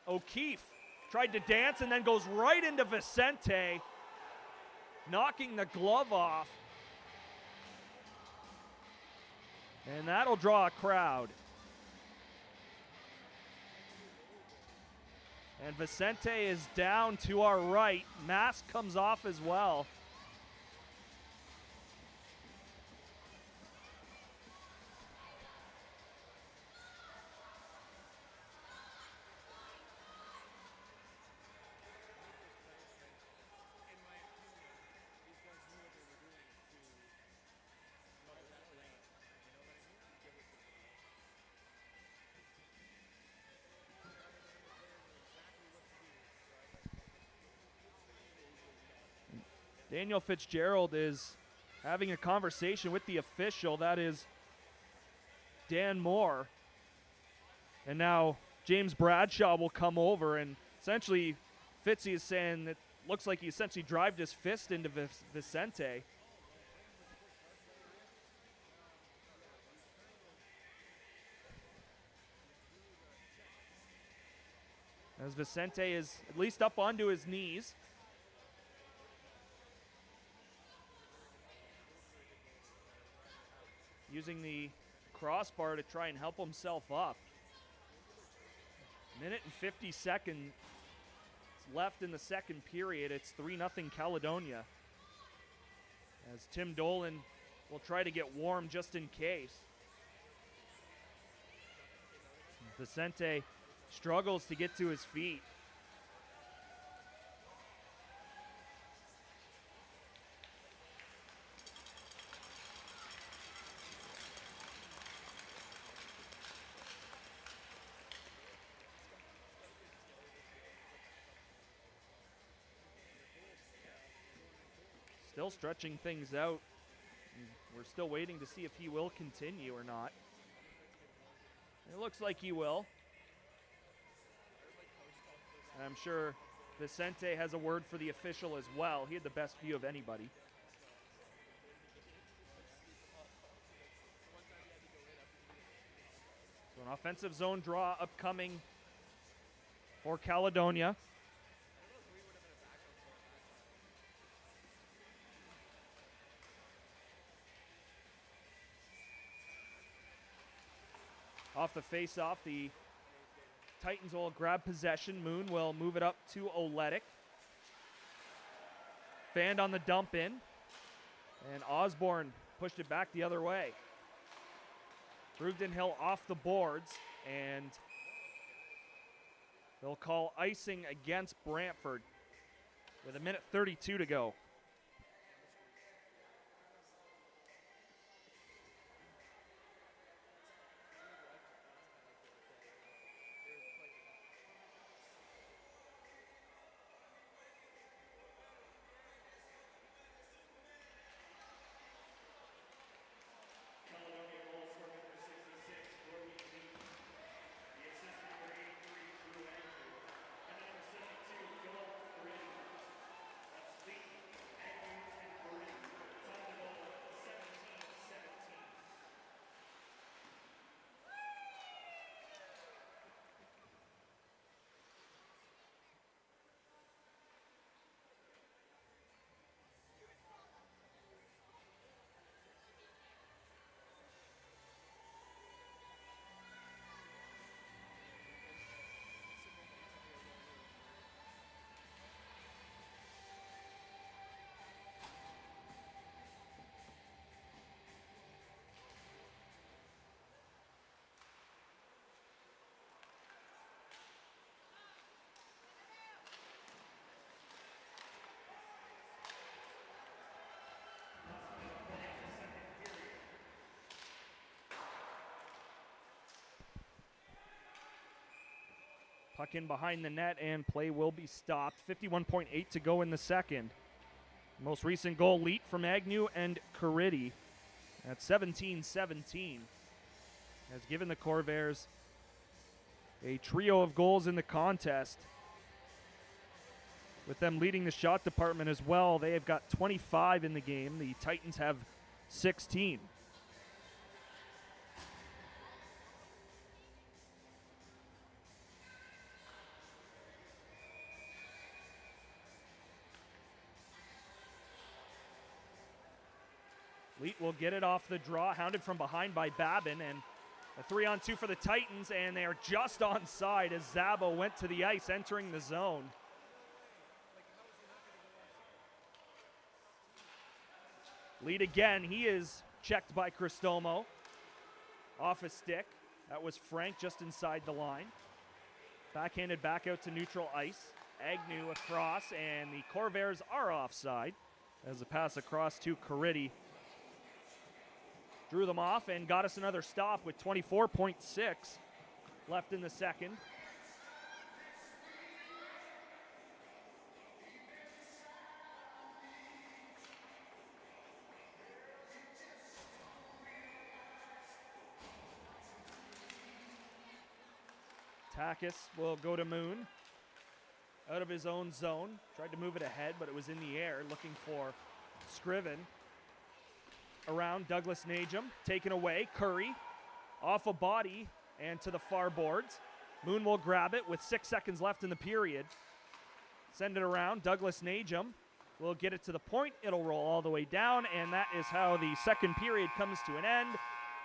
O'Keefe tried to dance and then goes right into Vicente, knocking the glove off. And that'll draw a crowd. And Vicente is down to our right. Mask comes off as well. Daniel Fitzgerald is having a conversation with the official. That is Dan Moore. And now James Bradshaw will come over, and essentially Fitzy is saying it looks like he essentially drived his fist into Vicente. As Vicente is at least up onto his knees. Using the crossbar to try and help himself up. Minute and 50 seconds left in the second period. It's 3-0 Caledonia. As Tim Dolan will try to get warm just in case. Vicente struggles to get to his feet. Still stretching things out. We're still waiting to see if he will continue or not. It looks like he will. And I'm sure Vicente has a word for the official as well. He had the best view of anybody. So an offensive zone draw upcoming for Caledonia. Off the face-off, the Titans will grab possession. Moon will move it up to Oletic. Fanned on the dump in. And Osborne pushed it back the other way. Brugden Hill off the boards, and they'll call icing against Brantford with 1:32 to go. Puck in behind the net, and play will be stopped. 51.8 to go in the second. Most recent goal, lead from Agnew and Caridi at 17-17. Has given the Corvairs a trio of goals in the contest. With them leading the shot department as well, they have got 25 in the game. The Titans have 16. Leet will get it off the draw, hounded from behind by Babin, and a 3-on-2 for the Titans, and they are just onside as Zabo went to the ice, entering the zone. Lead again, he is checked by Cristomo. Off a stick, that was Frank just inside the line. Backhanded back out to neutral ice. Agnew across, and the Corvairs are offside as the pass across to Caridi drew them off and got us another stop with 24.6 left in the second. Takis will go to Moon. Out of his own zone. Tried to move it ahead, but it was in the air, looking for Scriven. Around Douglas Najum, taken away. Curry off a body and to the far boards. Moon will grab it with 6 seconds left in the period. Send it around. Douglas Najum will get it to the point. It'll roll all the way down, and that is how the second period comes to an end.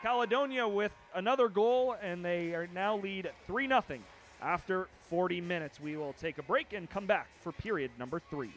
Caledonia with another goal, and they are now lead 3-0 after 40 minutes. We will take a break and come back for period number 3.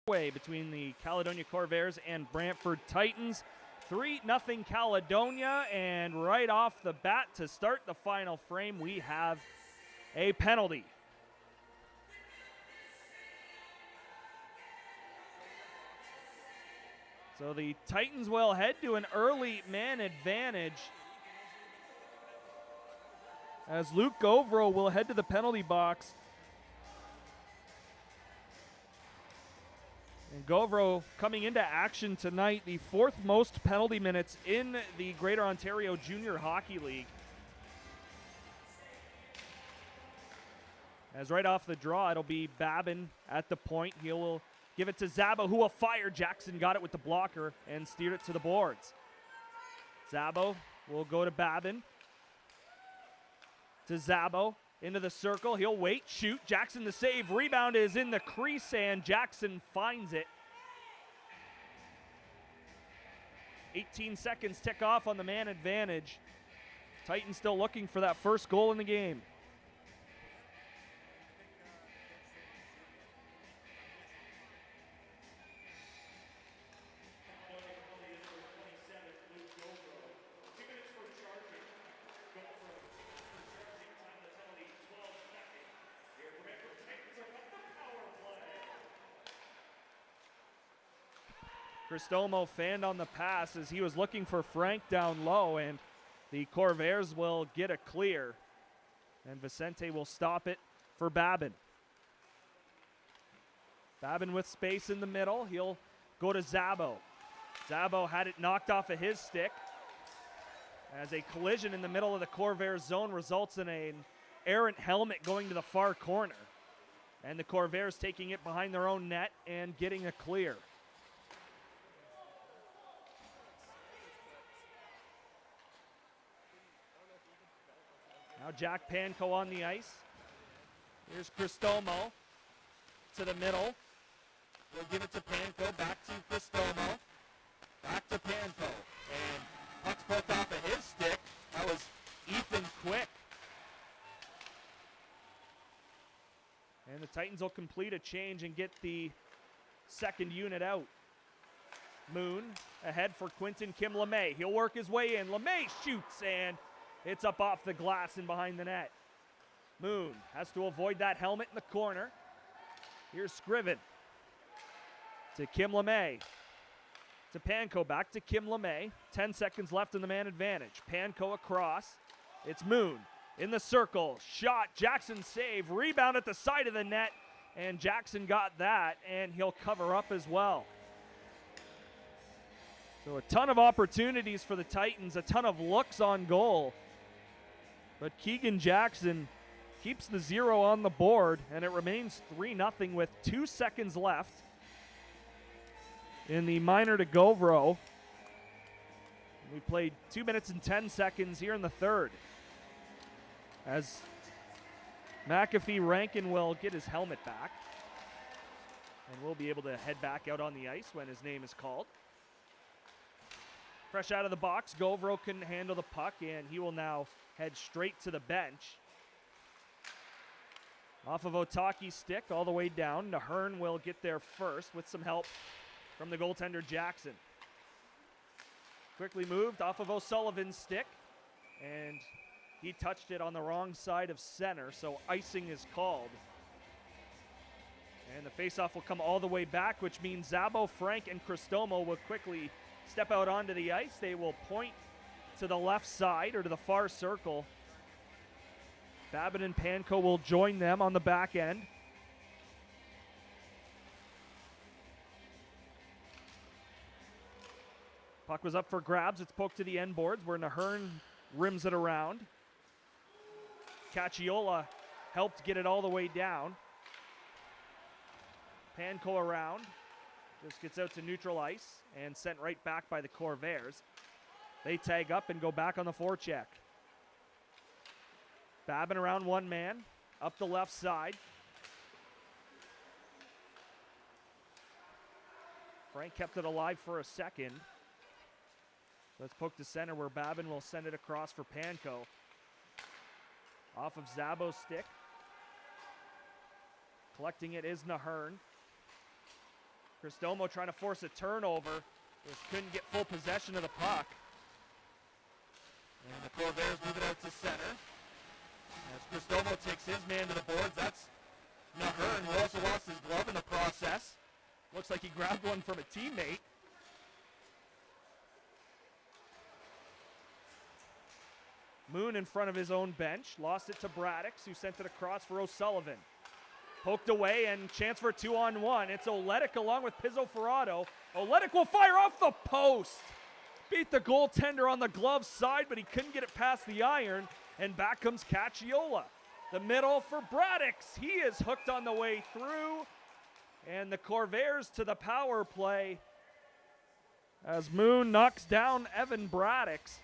Way between the Caledonia Corvairs and Brantford Titans. 3-0 Caledonia, and right off the bat to start the final frame, we have a penalty. So the Titans will head to an early man advantage as Luke Govro will head to the penalty box. And Govro coming into action tonight, the fourth most penalty minutes in the Greater Ontario Junior Hockey League. As right off the draw, it'll be Babin at the point. He will give it to Zabo, who will fire. Jackson got it with the blocker and steered it to the boards. Zabo will go to Babin. To Zabo. Into the circle, he'll wait, shoot, Jackson the save, rebound is in the crease, and Jackson finds it. 18 seconds tick off on the man advantage. Titans still looking for that first goal in the game. Cristomo fanned on the pass as he was looking for Frank down low, and the Corvairs will get a clear, and Vicente will stop it for Babin. Babin with space in the middle. He'll go to Zabo. Zabo had it knocked off of his stick as a collision in the middle of the Corvairs zone results in an errant helmet going to the far corner, and the Corvairs taking it behind their own net and getting a clear. Now Jack Panko on the ice. Here's Cristomo to the middle. He'll give it to Panko, back to Cristomo, back to Panko. And puck's poked off of his stick. That was Ethan Quick. And the Titans will complete a change and get the second unit out. Moon ahead for Quinton Kim LeMay. He'll work his way in. LeMay shoots, and it's up off the glass and behind the net. Moon has to avoid that helmet in the corner. Here's Scriven to Kim LeMay. To Panko, back to Kim LeMay. 10 seconds left in the man advantage. Panko across. It's Moon in the circle. Shot, Jackson save. Rebound at the side of the net. And Jackson got that, and he'll cover up as well. So a ton of opportunities for the Titans, a ton of looks on goal. But Keegan Jackson keeps the 0 on the board, and it remains 3-0 with 2 seconds left in the minor to Govro. We played 2 minutes and 10 seconds here in the third, as McAfee Rankin will get his helmet back, and we'll be able to head back out on the ice when his name is called. Fresh out of the box, Govro couldn't handle the puck, and he will now head straight to the bench. Off of Otaki's stick all the way down. Nahern will get there first with some help from the goaltender Jackson. Quickly moved off of O'Sullivan's stick, and he touched it on the wrong side of center, so icing is called. And the faceoff will come all the way back, which means Zabo, Frank, and Cristomo will quickly step out onto the ice. They will point to the left side or to the far circle. Babin and Panko will join them on the back end. Puck was up for grabs. It's poked to the end boards where Nahern rims it around. Cacciola helped get it all the way down. Panko around. Just gets out to neutral ice and sent right back by the Corvairs. They tag up and go back on the forecheck. Babin around one man, up the left side. Frank kept it alive for a second. Let's poke to center where Babin will send it across for Panko. Off of Zabo's stick. Collecting it is Nahern. Cristomo trying to force a turnover. Just couldn't get full possession of the puck. And the Corvairs move it out to center. As Cristomo takes his man to the boards, that's Nahern, who also lost his glove in the process. Looks like he grabbed one from a teammate. Moon in front of his own bench, lost it to Braddix, who sent it across for O'Sullivan. Poked away and chance for a 2-on-1. It's Oletic along with Pizzoferrado. Oletic will fire off the post. Beat the goaltender on the glove side, but he couldn't get it past the iron. And back comes Cacciola. The middle for Braddix. He is hooked on the way through. And the Corvairs to the power play as Moon knocks down Evan Braddix.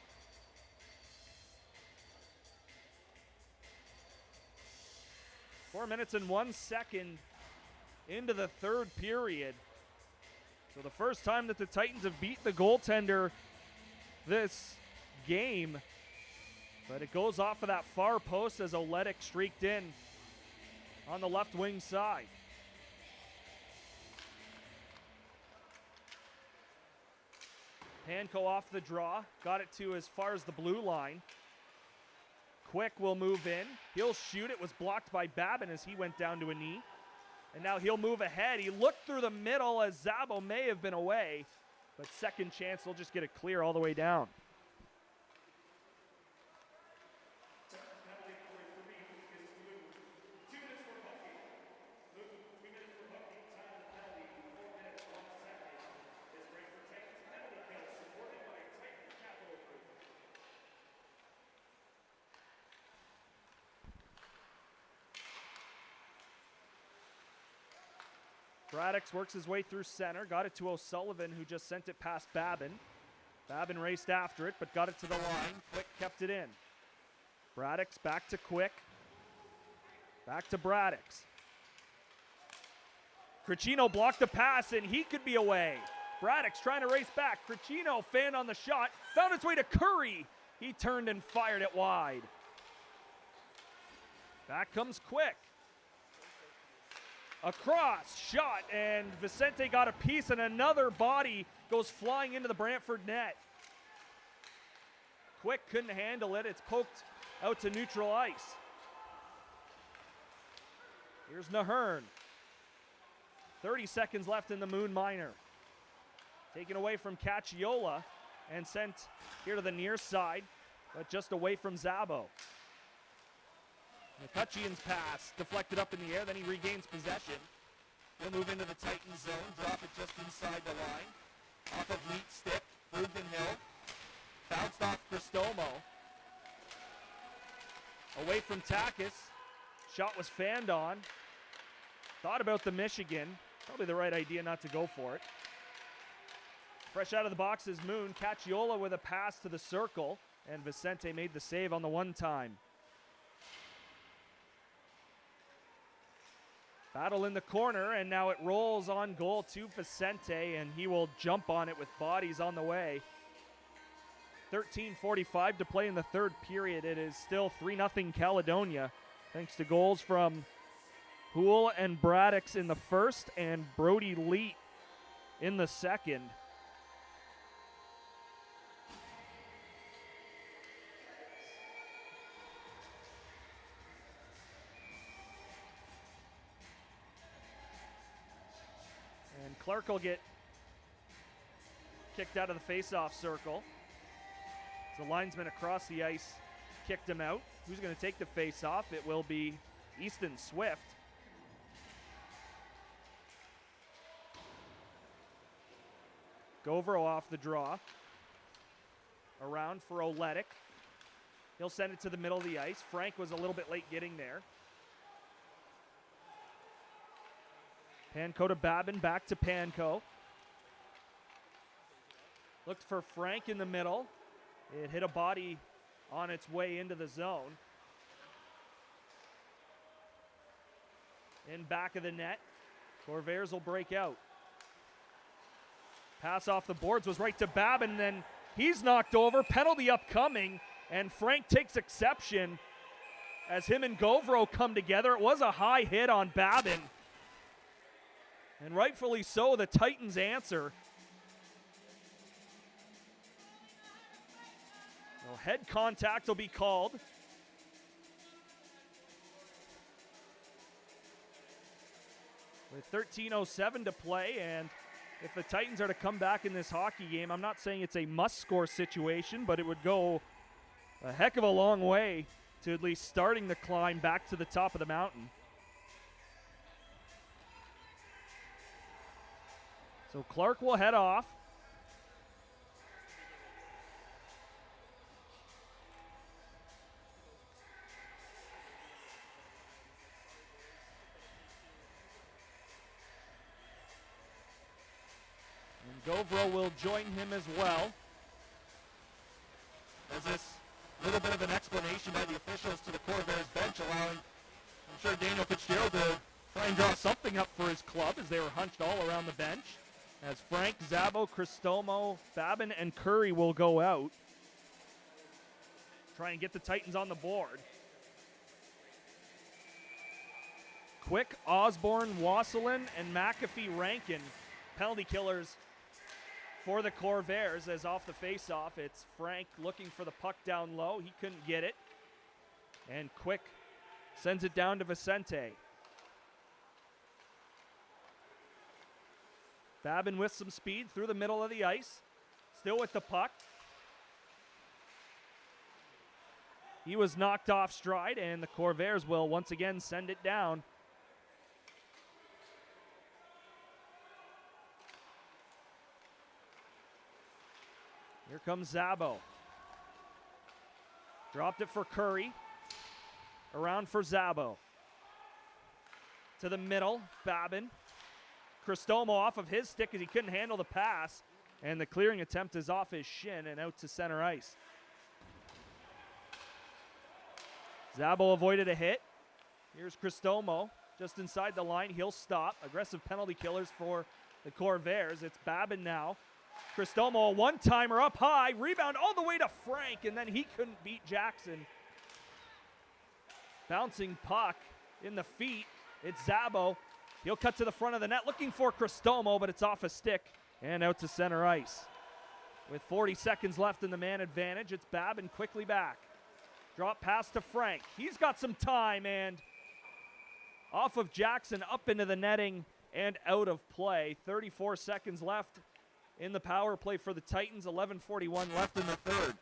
Four minutes and 1 second into the third period. So the first time that the Titans have beat the goaltender this game. But it goes off of that far post as Oletic streaked in on the left wing side. Panko off the draw, got it to as far as the blue line. Quick will move in. He'll shoot. It was blocked by Babin as he went down to a knee. And now he'll move ahead. He looked through the middle as Zabo may have been away. But second chance, he'll just get it clear all the way down. Braddix works his way through center, got it to O'Sullivan, who just sent it past Babin. Babin raced after it, but got it to the line. Quick kept it in. Braddix back to Quick. Back to Braddix. Cricino blocked the pass, and he could be away. Braddix trying to race back. Cricino fanned on the shot, found its way to Curry. He turned and fired it wide. Back comes Quick. Across, shot, and Vicente got a piece, and another body goes flying into the Brantford net. Quick couldn't handle it. It's poked out to neutral ice. Here's Nahern. 30 seconds left in the Moon Minor. Taken away from Cacciola and sent here to the near side, but just away from Zabo. McCutcheon's pass deflected up in the air, then he regains possession. He'll move into the Titans zone, drop it just inside the line. Off of Leet stick, Brugden Hill. Bounced off Cristomo. Away from Takis. Shot was fanned on. Thought about the Michigan. Probably the right idea not to go for it. Fresh out of the box is Moon. Cacciola with a pass to the circle, and Vicente made the save on the one time. Battle in the corner, and now it rolls on goal to Vicente, and he will jump on it with bodies on the way. 13:45 to play in the third period. It is still 3-0 Caledonia, thanks to goals from Houle and Braddix in the first and Brody Leet in the second. And Clark will get kicked out of the face-off circle. The linesman across the ice kicked him out. Who's going to take the face-off? It will be Easton Swift. Govro off the draw. Around for Oletic. He'll send it to the middle of the ice. Frank was a little bit late getting there. Panko to Babin, back to Panko. Looked for Frank in the middle. It hit a body on its way into the zone. In back of the net. Corvairs will break out. Pass off the boards was right to Babin, then he's knocked over. Penalty upcoming, and Frank takes exception as him and Govro come together. It was a high hit on Babin. And rightfully so, the Titans answer. Well, head contact will be called. With 13:07 to play, and if the Titans are to come back in this hockey game, I'm not saying it's a must-score situation, but it would go a heck of a long way to at least starting the climb back to the top of the mountain. So Clark will head off. And Govro will join him as well. As this little bit of an explanation by the officials to the Corvairs bench, allowing, I'm sure, Daniel Fitzgerald to try and draw something up for his club as they were hunched all around the bench. As Frank, Zabo, Cristomo, Babin, and Curry will go out. Try and get the Titans on the board. Quick, Osborne, Wasselin, and McAfee Rankin, penalty killers for the Corvairs. As off the face-off, it's Frank looking for the puck down low. He couldn't get it. And Quick sends it down to Vicente. Babin with some speed through the middle of the ice. Still with the puck. He was knocked off stride, and the Corvairs will once again send it down. Here comes Zabo. Dropped it for Curry. Around for Zabo. To the middle, Babin. Cristomo off of his stick as he couldn't handle the pass. And the clearing attempt is off his shin and out to center ice. Zabo avoided a hit. Here's Cristomo just inside the line. He'll stop. Aggressive penalty killers for the Corvairs. It's Babin now. Cristomo, a one-timer up high. Rebound all the way to Frank, and then he couldn't beat Jackson. Bouncing puck in the feet. It's Zabo. He'll cut to the front of the net looking for Cristomo, but it's off a stick and out to center ice. With 40 seconds left in the man advantage, it's Babin quickly back. Drop pass to Frank. He's got some time, and off of Jackson up into the netting and out of play. 34 seconds left in the power play for the Titans. 11:41 left in the third.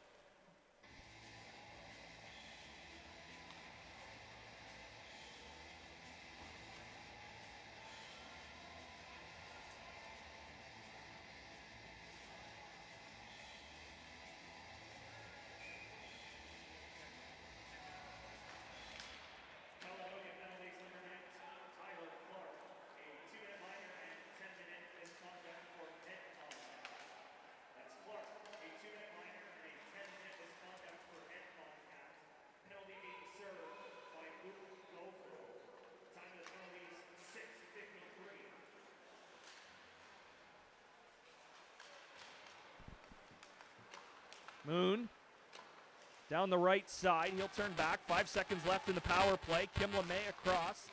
Moon down the right side. He'll turn back. 5 seconds left in the power play. Kim LeMay across.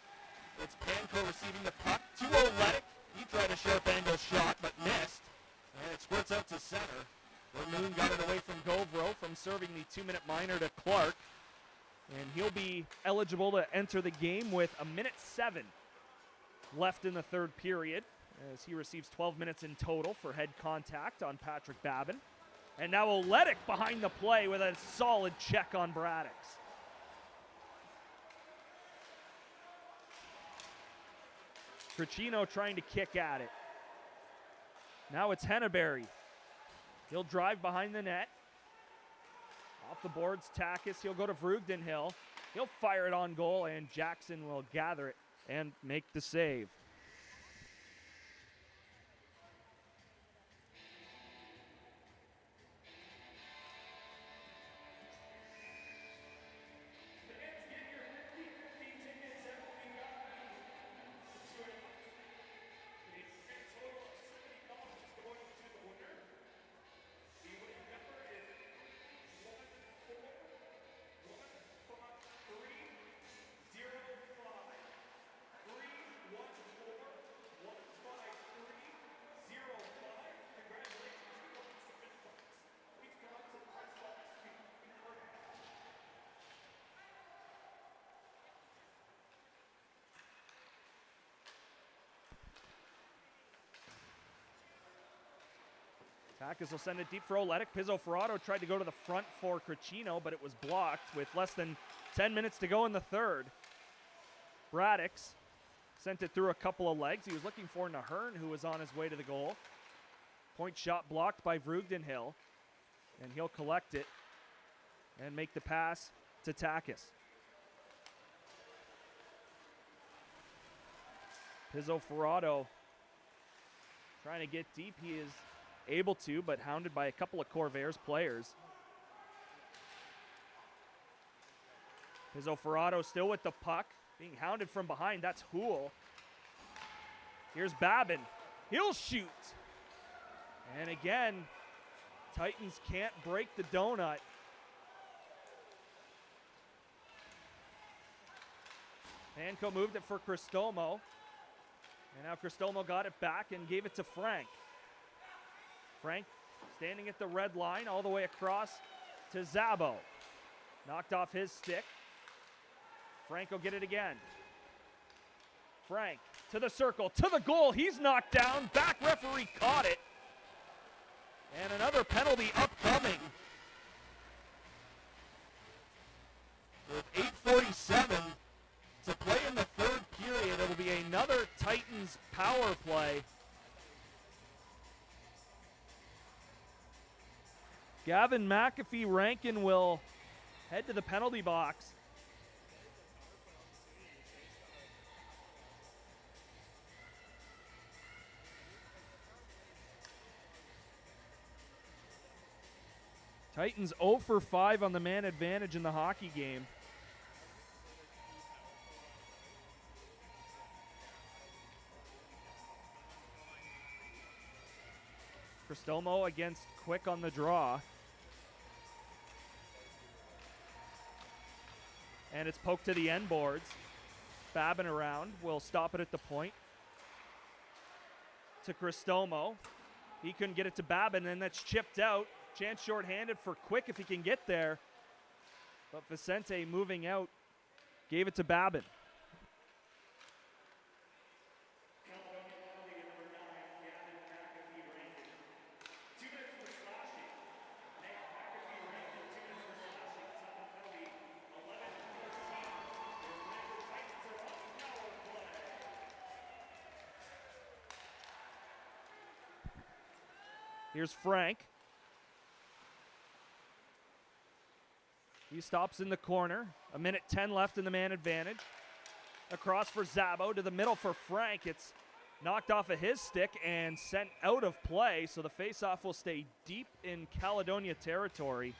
It's Panko receiving the puck to Oletic. He tried a sharp angle shot, but missed. And it squirts out to center, where Moon got it away from Govro from serving the 2-minute minor to Clark. And he'll be eligible to enter the game with 1:07 left in the third period, as he receives 12 minutes in total for head contact on Patrick Babin. And now Oletic behind the play with a solid check on Braddox. Tricino trying to kick at it. Now it's Henneberry. He'll drive behind the net. Off the boards, Takis. He'll go to Vrugdenhill. He'll fire it on goal, and Jackson will gather it and make the save. Takis will send it deep for Oletic. Pizzoferrato tried to go to the front for Cricino, but it was blocked with less than 10 minutes to go in the third. Braddox sent it through a couple of legs. He was looking for Nahern, who was on his way to the goal. Point shot blocked by Vrugdenhill, and he'll collect it and make the pass to Takis. Pizzoferrato trying to get deep. He is able to, but hounded by a couple of Corvairs players. Pizzoferrato still with the puck, being hounded from behind. That's Houle. Here's Babin. He'll shoot. And again, Titans can't break the donut. Panko moved it for Cristomo. And now Cristomo got it back and gave it to Frank. Frank standing at the red line all the way across to Zabo. Knocked off his stick. Frank will get it again. Frank to the circle, to the goal. He's knocked down. Back referee caught it. And another penalty upcoming. With 8:47 to play in the third period, it will be another Titans power play. Gavin McAfee Rankin will head to the penalty box. Titans 0 for 5 on the man advantage in the hockey game. Cristomo against Quick on the draw. And it's poked to the end boards. Babin around will stop it at the point. To Cristomo. He couldn't get it to Babin, and that's chipped out. Chance shorthanded for Quick if he can get there. But Vicente moving out gave it to Babin. Here's Frank. He stops in the corner. 1:10 left in the man advantage. Across for Zabo to the middle for Frank. It's knocked off of his stick and sent out of play, so the faceoff will stay deep in Caledonia territory.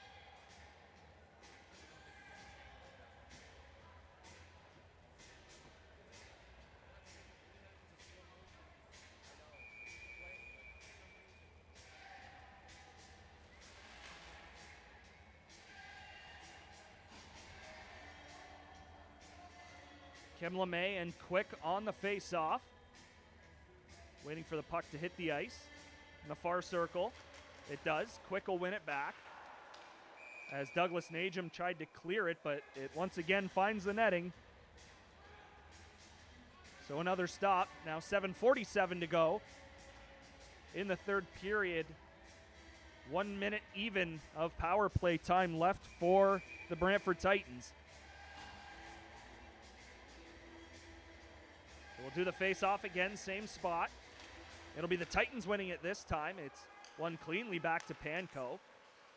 Kim LeMay and Quick on the face-off. Waiting for the puck to hit the ice. In the far circle, it does. Quick will win it back. As Douglas Najum tried to clear it, but it once again finds the netting. So another stop. Now 7:47 to go in the third period. 1 minute even of power play time left for the Brantford Titans. We'll do the face-off again, same spot. It'll be the Titans winning it this time. It's won cleanly back to Panko.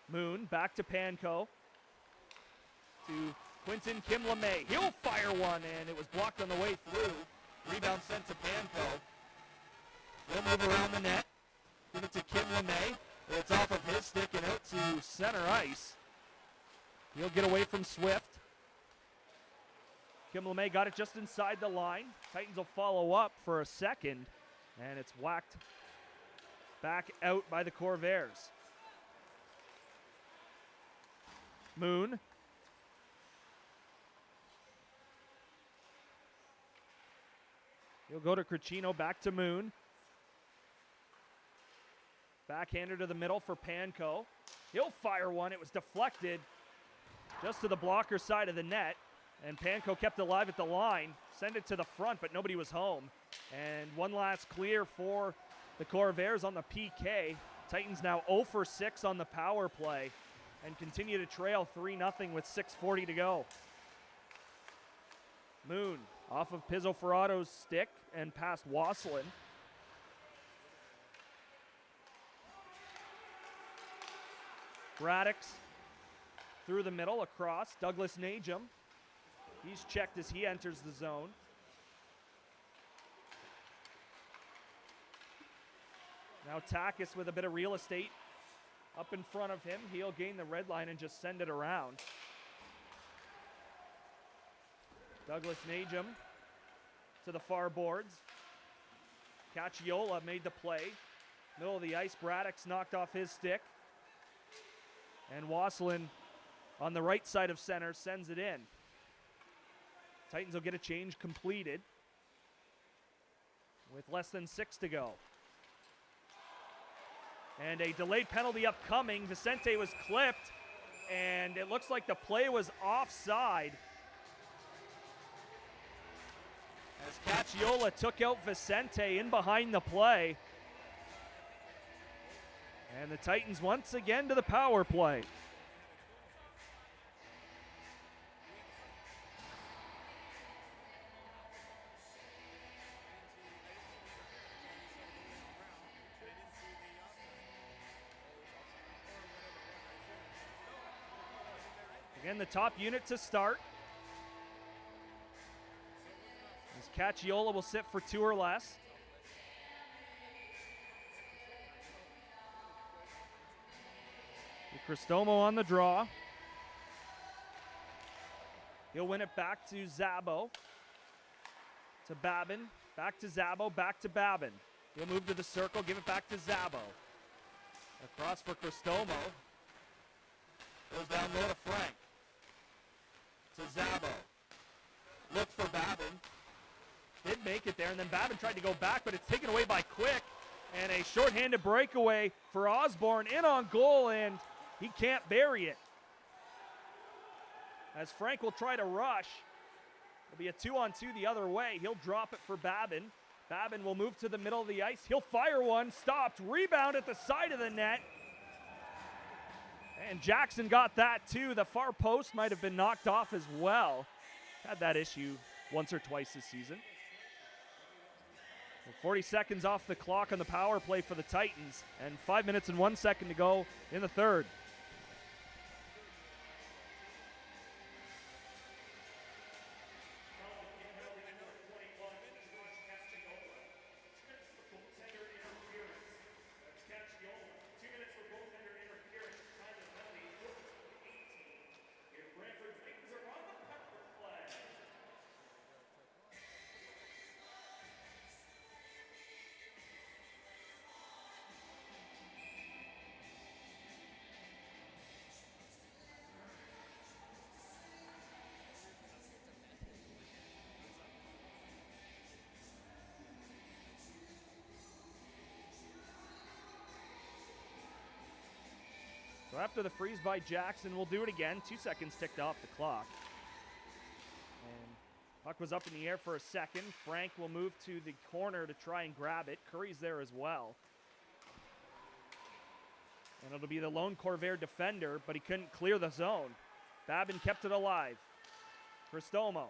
Moon back to Panko. To Quinton Kim LeMay. He'll fire one, and it was blocked on the way through. Rebound sent to Panko. He'll move around the net. Give it to Kim LeMay. It's off of his stick and out to center ice. He'll get away from Swift. Kim LeMay got it just inside the line. Titans will follow up for a second, and it's whacked back out by the Corvairs. Moon. He'll go to Cricino, back to Moon. Backhander to the middle for Panko. He'll fire one. It was deflected just to the blocker side of the net. And Panko kept it alive at the line. Send it to the front, but nobody was home. And one last clear for the Corvairs on the PK. Titans now 0 for 6 on the power play and continue to trail 3-0 with 6:40 to go. Moon off of Pizzoferato's stick and past Wasselin. Braddock's through the middle across. Douglas Najum. He's checked as he enters the zone. Now Takis with a bit of real estate up in front of him. He'll gain the red line and just send it around. Douglas Najum to the far boards. Cacciola made the play. Middle of the ice, Braddock's knocked off his stick. And Wasselin on the right side of center sends it in. Titans will get a change completed with less than 6 to go. And a delayed penalty upcoming. Vicente was clipped, and it looks like the play was offside. As Cacciola took out Vicente in behind the play. And the Titans once again to the power play. Again, the top unit to start. As Cacciola will sit for 2 or less. Cristomo on the draw. He'll win it back to Zabo. To Babin. Back to Zabo. Back to Babin. He'll move to the circle. Give it back to Zabo. Across for Cristomo. Goes down low to Frank. To Zabo. Look for Babin. Did make it there, and then Babin tried to go back, but it's taken away by Quick. And a shorthanded breakaway for Osborne in on goal, and he can't bury it. As Frank will try to rush. It'll be a 2-on-2 the other way. He'll drop it for Babin. Babin will move to the middle of the ice. He'll fire one, stopped, rebound at the side of the net. And Jackson got that too. The far post might have been knocked off as well. Had that issue once or twice this season. 40 seconds off the clock on the power play for the Titans, and 5 minutes and 1 second to go in the third. So after the freeze by Jackson, we'll do it again. 2 seconds ticked off the clock. And puck was up in the air for a second. Frank will move to the corner to try and grab it. Curry's there as well. And it'll be the lone Corvair defender, but he couldn't clear the zone. Babin kept it alive. Cristomo.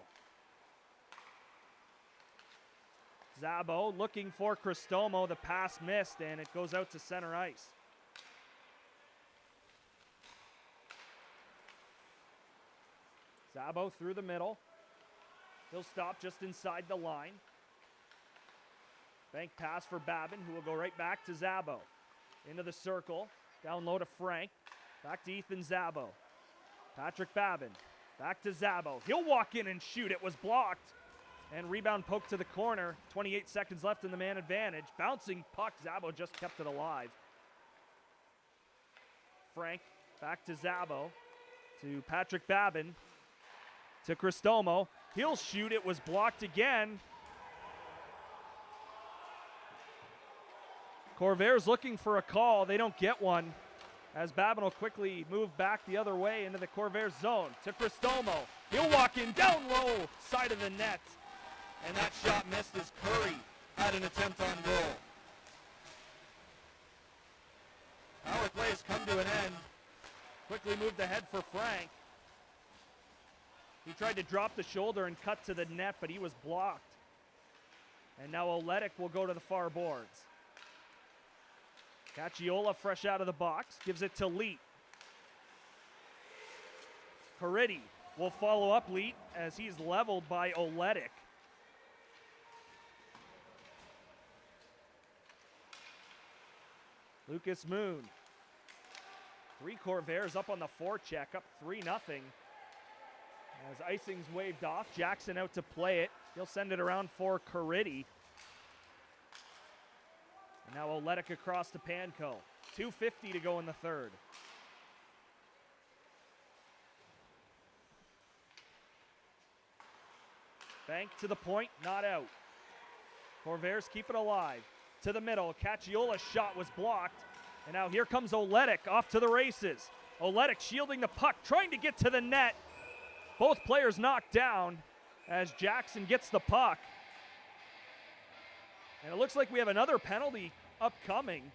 Zabo looking for Cristomo. The pass missed, and it goes out to center ice. Zabo through the middle. He'll stop just inside the line. Bank pass for Babin, who will go right back to Zabo. Into the circle. Down low to Frank. Back to Ethan Zabo. Patrick Babin. Back to Zabo. He'll walk in and shoot. It was blocked. And rebound poked to the corner. 28 seconds left in the man advantage. Bouncing puck. Zabo just kept it alive. Frank back to Zabo. To Patrick Babin. To Cristomo. He'll shoot. It was blocked again. Corvairs looking for a call. They don't get one, as Babin will quickly move back the other way into the Corvairs zone. To Cristomo. He'll walk in down low, side of the net. And that shot missed as Curry had an attempt on goal. Power play has come to an end. Quickly moved ahead for Frank. He tried to drop the shoulder and cut to the net, but he was blocked. And now Oletic will go to the far boards. Cacciola fresh out of the box, gives it to Leet. Caridi will follow up Leet as he's leveled by Oletic. Lucas Moon. 3 Corvairs up on the forecheck, up 3-0. As icing's waved off, Jackson out to play it. He'll send it around for Caridi. And now Oletic across to Panko. 2:50 to go in the third. Bank to the point, not out. Corvairs keep it alive. To the middle, Cacciola's shot was blocked. And now here comes Oletic off to the races. Oletic shielding the puck, trying to get to the net. Both players knocked down as Jackson gets the puck. And it looks like we have another penalty upcoming.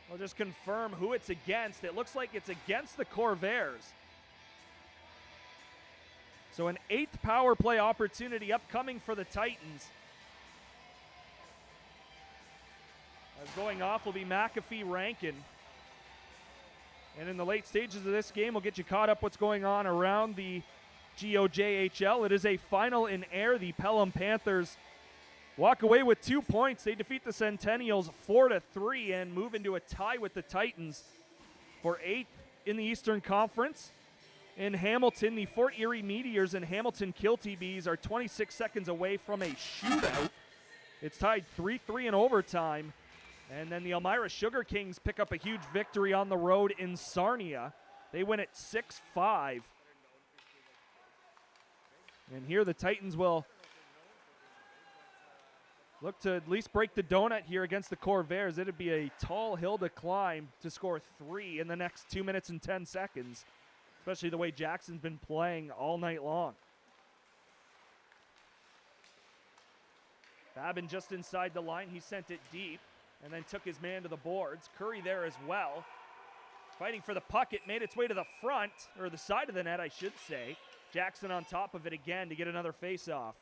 We'll just confirm who it's against. It looks like it's against the Corvairs. So an 8th power play opportunity upcoming for the Titans. As going off will be McAfee Rankin. And in the late stages of this game, we'll get you caught up what's going on around the GOJHL. It is a final in air. The Pelham Panthers walk away with 2 points. They defeat the Centennials 4-3 and move into a tie with the Titans for 8th in the Eastern Conference. In Hamilton, the Fort Erie Meteors and Hamilton Kilty Bees are 26 seconds away from a shootout. It's tied 3-3 in overtime. And then the Elmira Sugar Kings pick up a huge victory on the road in Sarnia. They win it 6-5. And here the Titans will look to at least break the donut here against the Corvairs. It'd be a tall hill to climb to score 3 in the next 2 minutes and 10 seconds, especially the way Jackson's been playing all night long. Babin just inside the line. He sent it deep and then took his man to the boards. Curry there as well. Fighting for the puck. It made its way to the front, or the side of the net, I should say. Jackson on top of it again to get another face-off.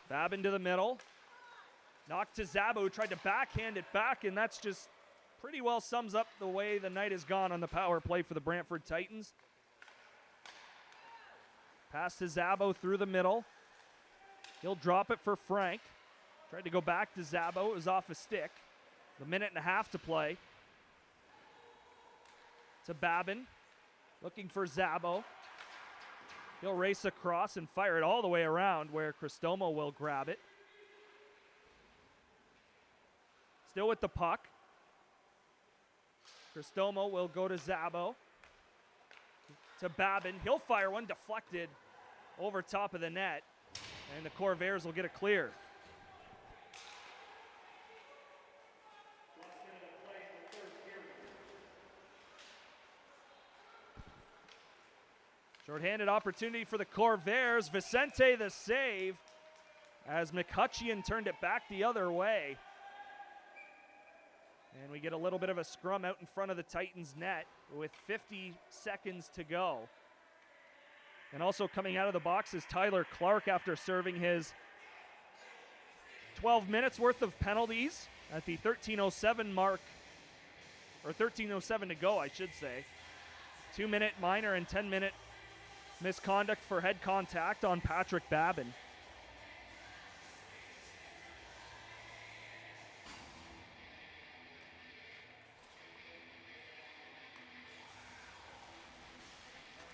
Babin to the middle. Knocked to Zabo, who tried to backhand it back, and that's just pretty well sums up the way the night has gone on the power play for the Brantford Titans. Pass to Zabo through the middle. He'll drop it for Frank. Tried to go back to Zabo. It was off a stick. A minute and a half to play. To Babin. Looking for Zabo. He'll race across and fire it all the way around where Cristomo will grab it. Still with the puck. Cristomo will go to Zabo. To Babin. He'll fire one deflected over top of the net. And the Corvairs will get it clear. Short-handed opportunity for the Corvairs. Vicente the save as McCutcheon turned it back the other way. And we get a little bit of a scrum out in front of the Titans net with 50 seconds to go. And also coming out of the box is Tyler Clark after serving his 12 minutes worth of penalties at the 13:07 mark, or 13:07 to go, I should say. 2-minute minor and 10-minute misconduct for head contact on Patrick Babin.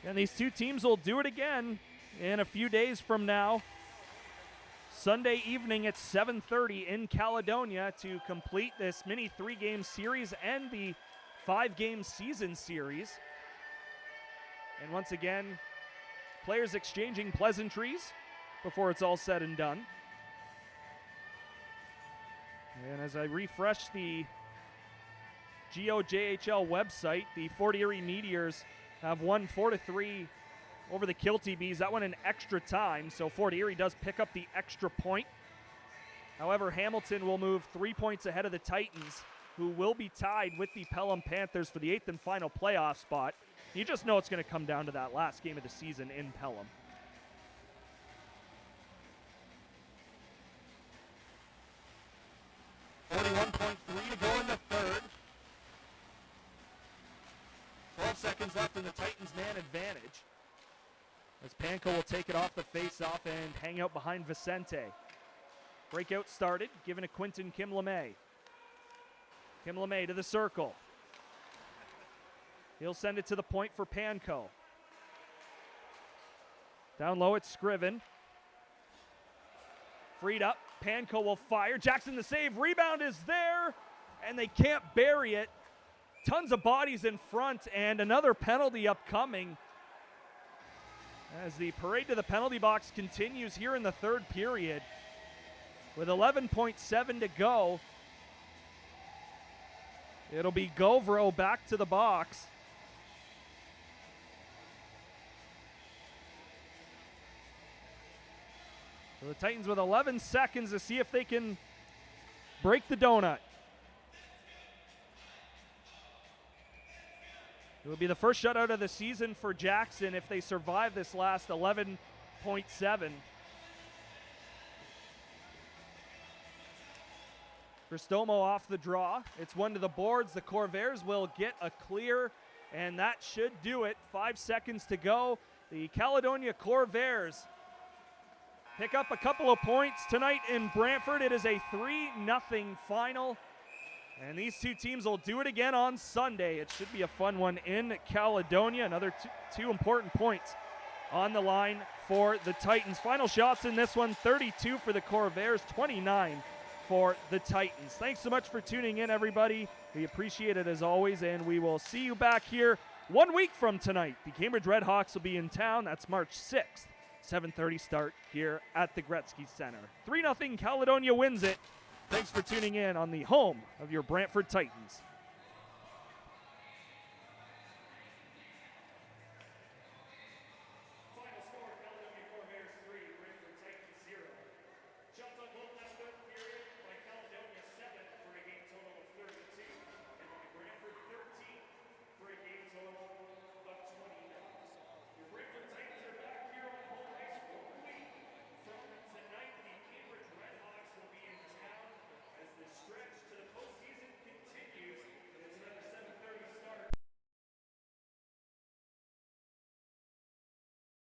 And these two teams will do it again in a few days from now. Sunday evening at 7:30 in Caledonia to complete this mini 3-game series and the 5-game season series. And once again, players exchanging pleasantries before it's all said and done. And as I refresh the GOJHL website, the Fort Erie Meteors have won 4-3 over the Kilty Bees. That went in extra time, so Fort Erie does pick up the extra point. However, Hamilton will move 3 points ahead of the Titans, who will be tied with the Pelham Panthers for the 8th and final playoff spot. You just know it's going to come down to that last game of the season in Pelham. .3 to go in the third. 12 seconds left in the Titans' man advantage, as Panko will take it off the face-off and hang out behind Vicente. Breakout started, given to Quinton Kim LeMay. Kim LeMay to the circle. He'll send it to the point for Panko. Down low, it's Scriven. Freed up, Panko will fire. Jackson the save, rebound is there, and they can't bury it. Tons of bodies in front, and another penalty upcoming as the parade to the penalty box continues here in the third period. With 11.7 to go, it'll be Govro back to the box. So the Titans with 11 seconds to see if they can break the donut. It will be the first shutout of the season for Jackson if they survive this last 11.7. Cristomo off the draw. It's one to the boards. The Corvairs will get a clear, and that should do it. 5 seconds to go. The Caledonia Corvairs pick up a couple of points tonight in Brantford. It is a 3-0 final. And these two teams will do it again on Sunday. It should be a fun one in Caledonia. Another two important points on the line for the Titans. Final shots in this one, 32 for the Corvairs, 29 for the Titans. Thanks so much for tuning in, everybody. We appreciate it as always, and we will see you back here 1 week from tonight. The Cambridge Redhawks will be in town. That's March 6th. 7:30 start here at the Gretzky Center. 3-0 Caledonia wins it. Thanks for tuning in on the home of your Brantford Titans.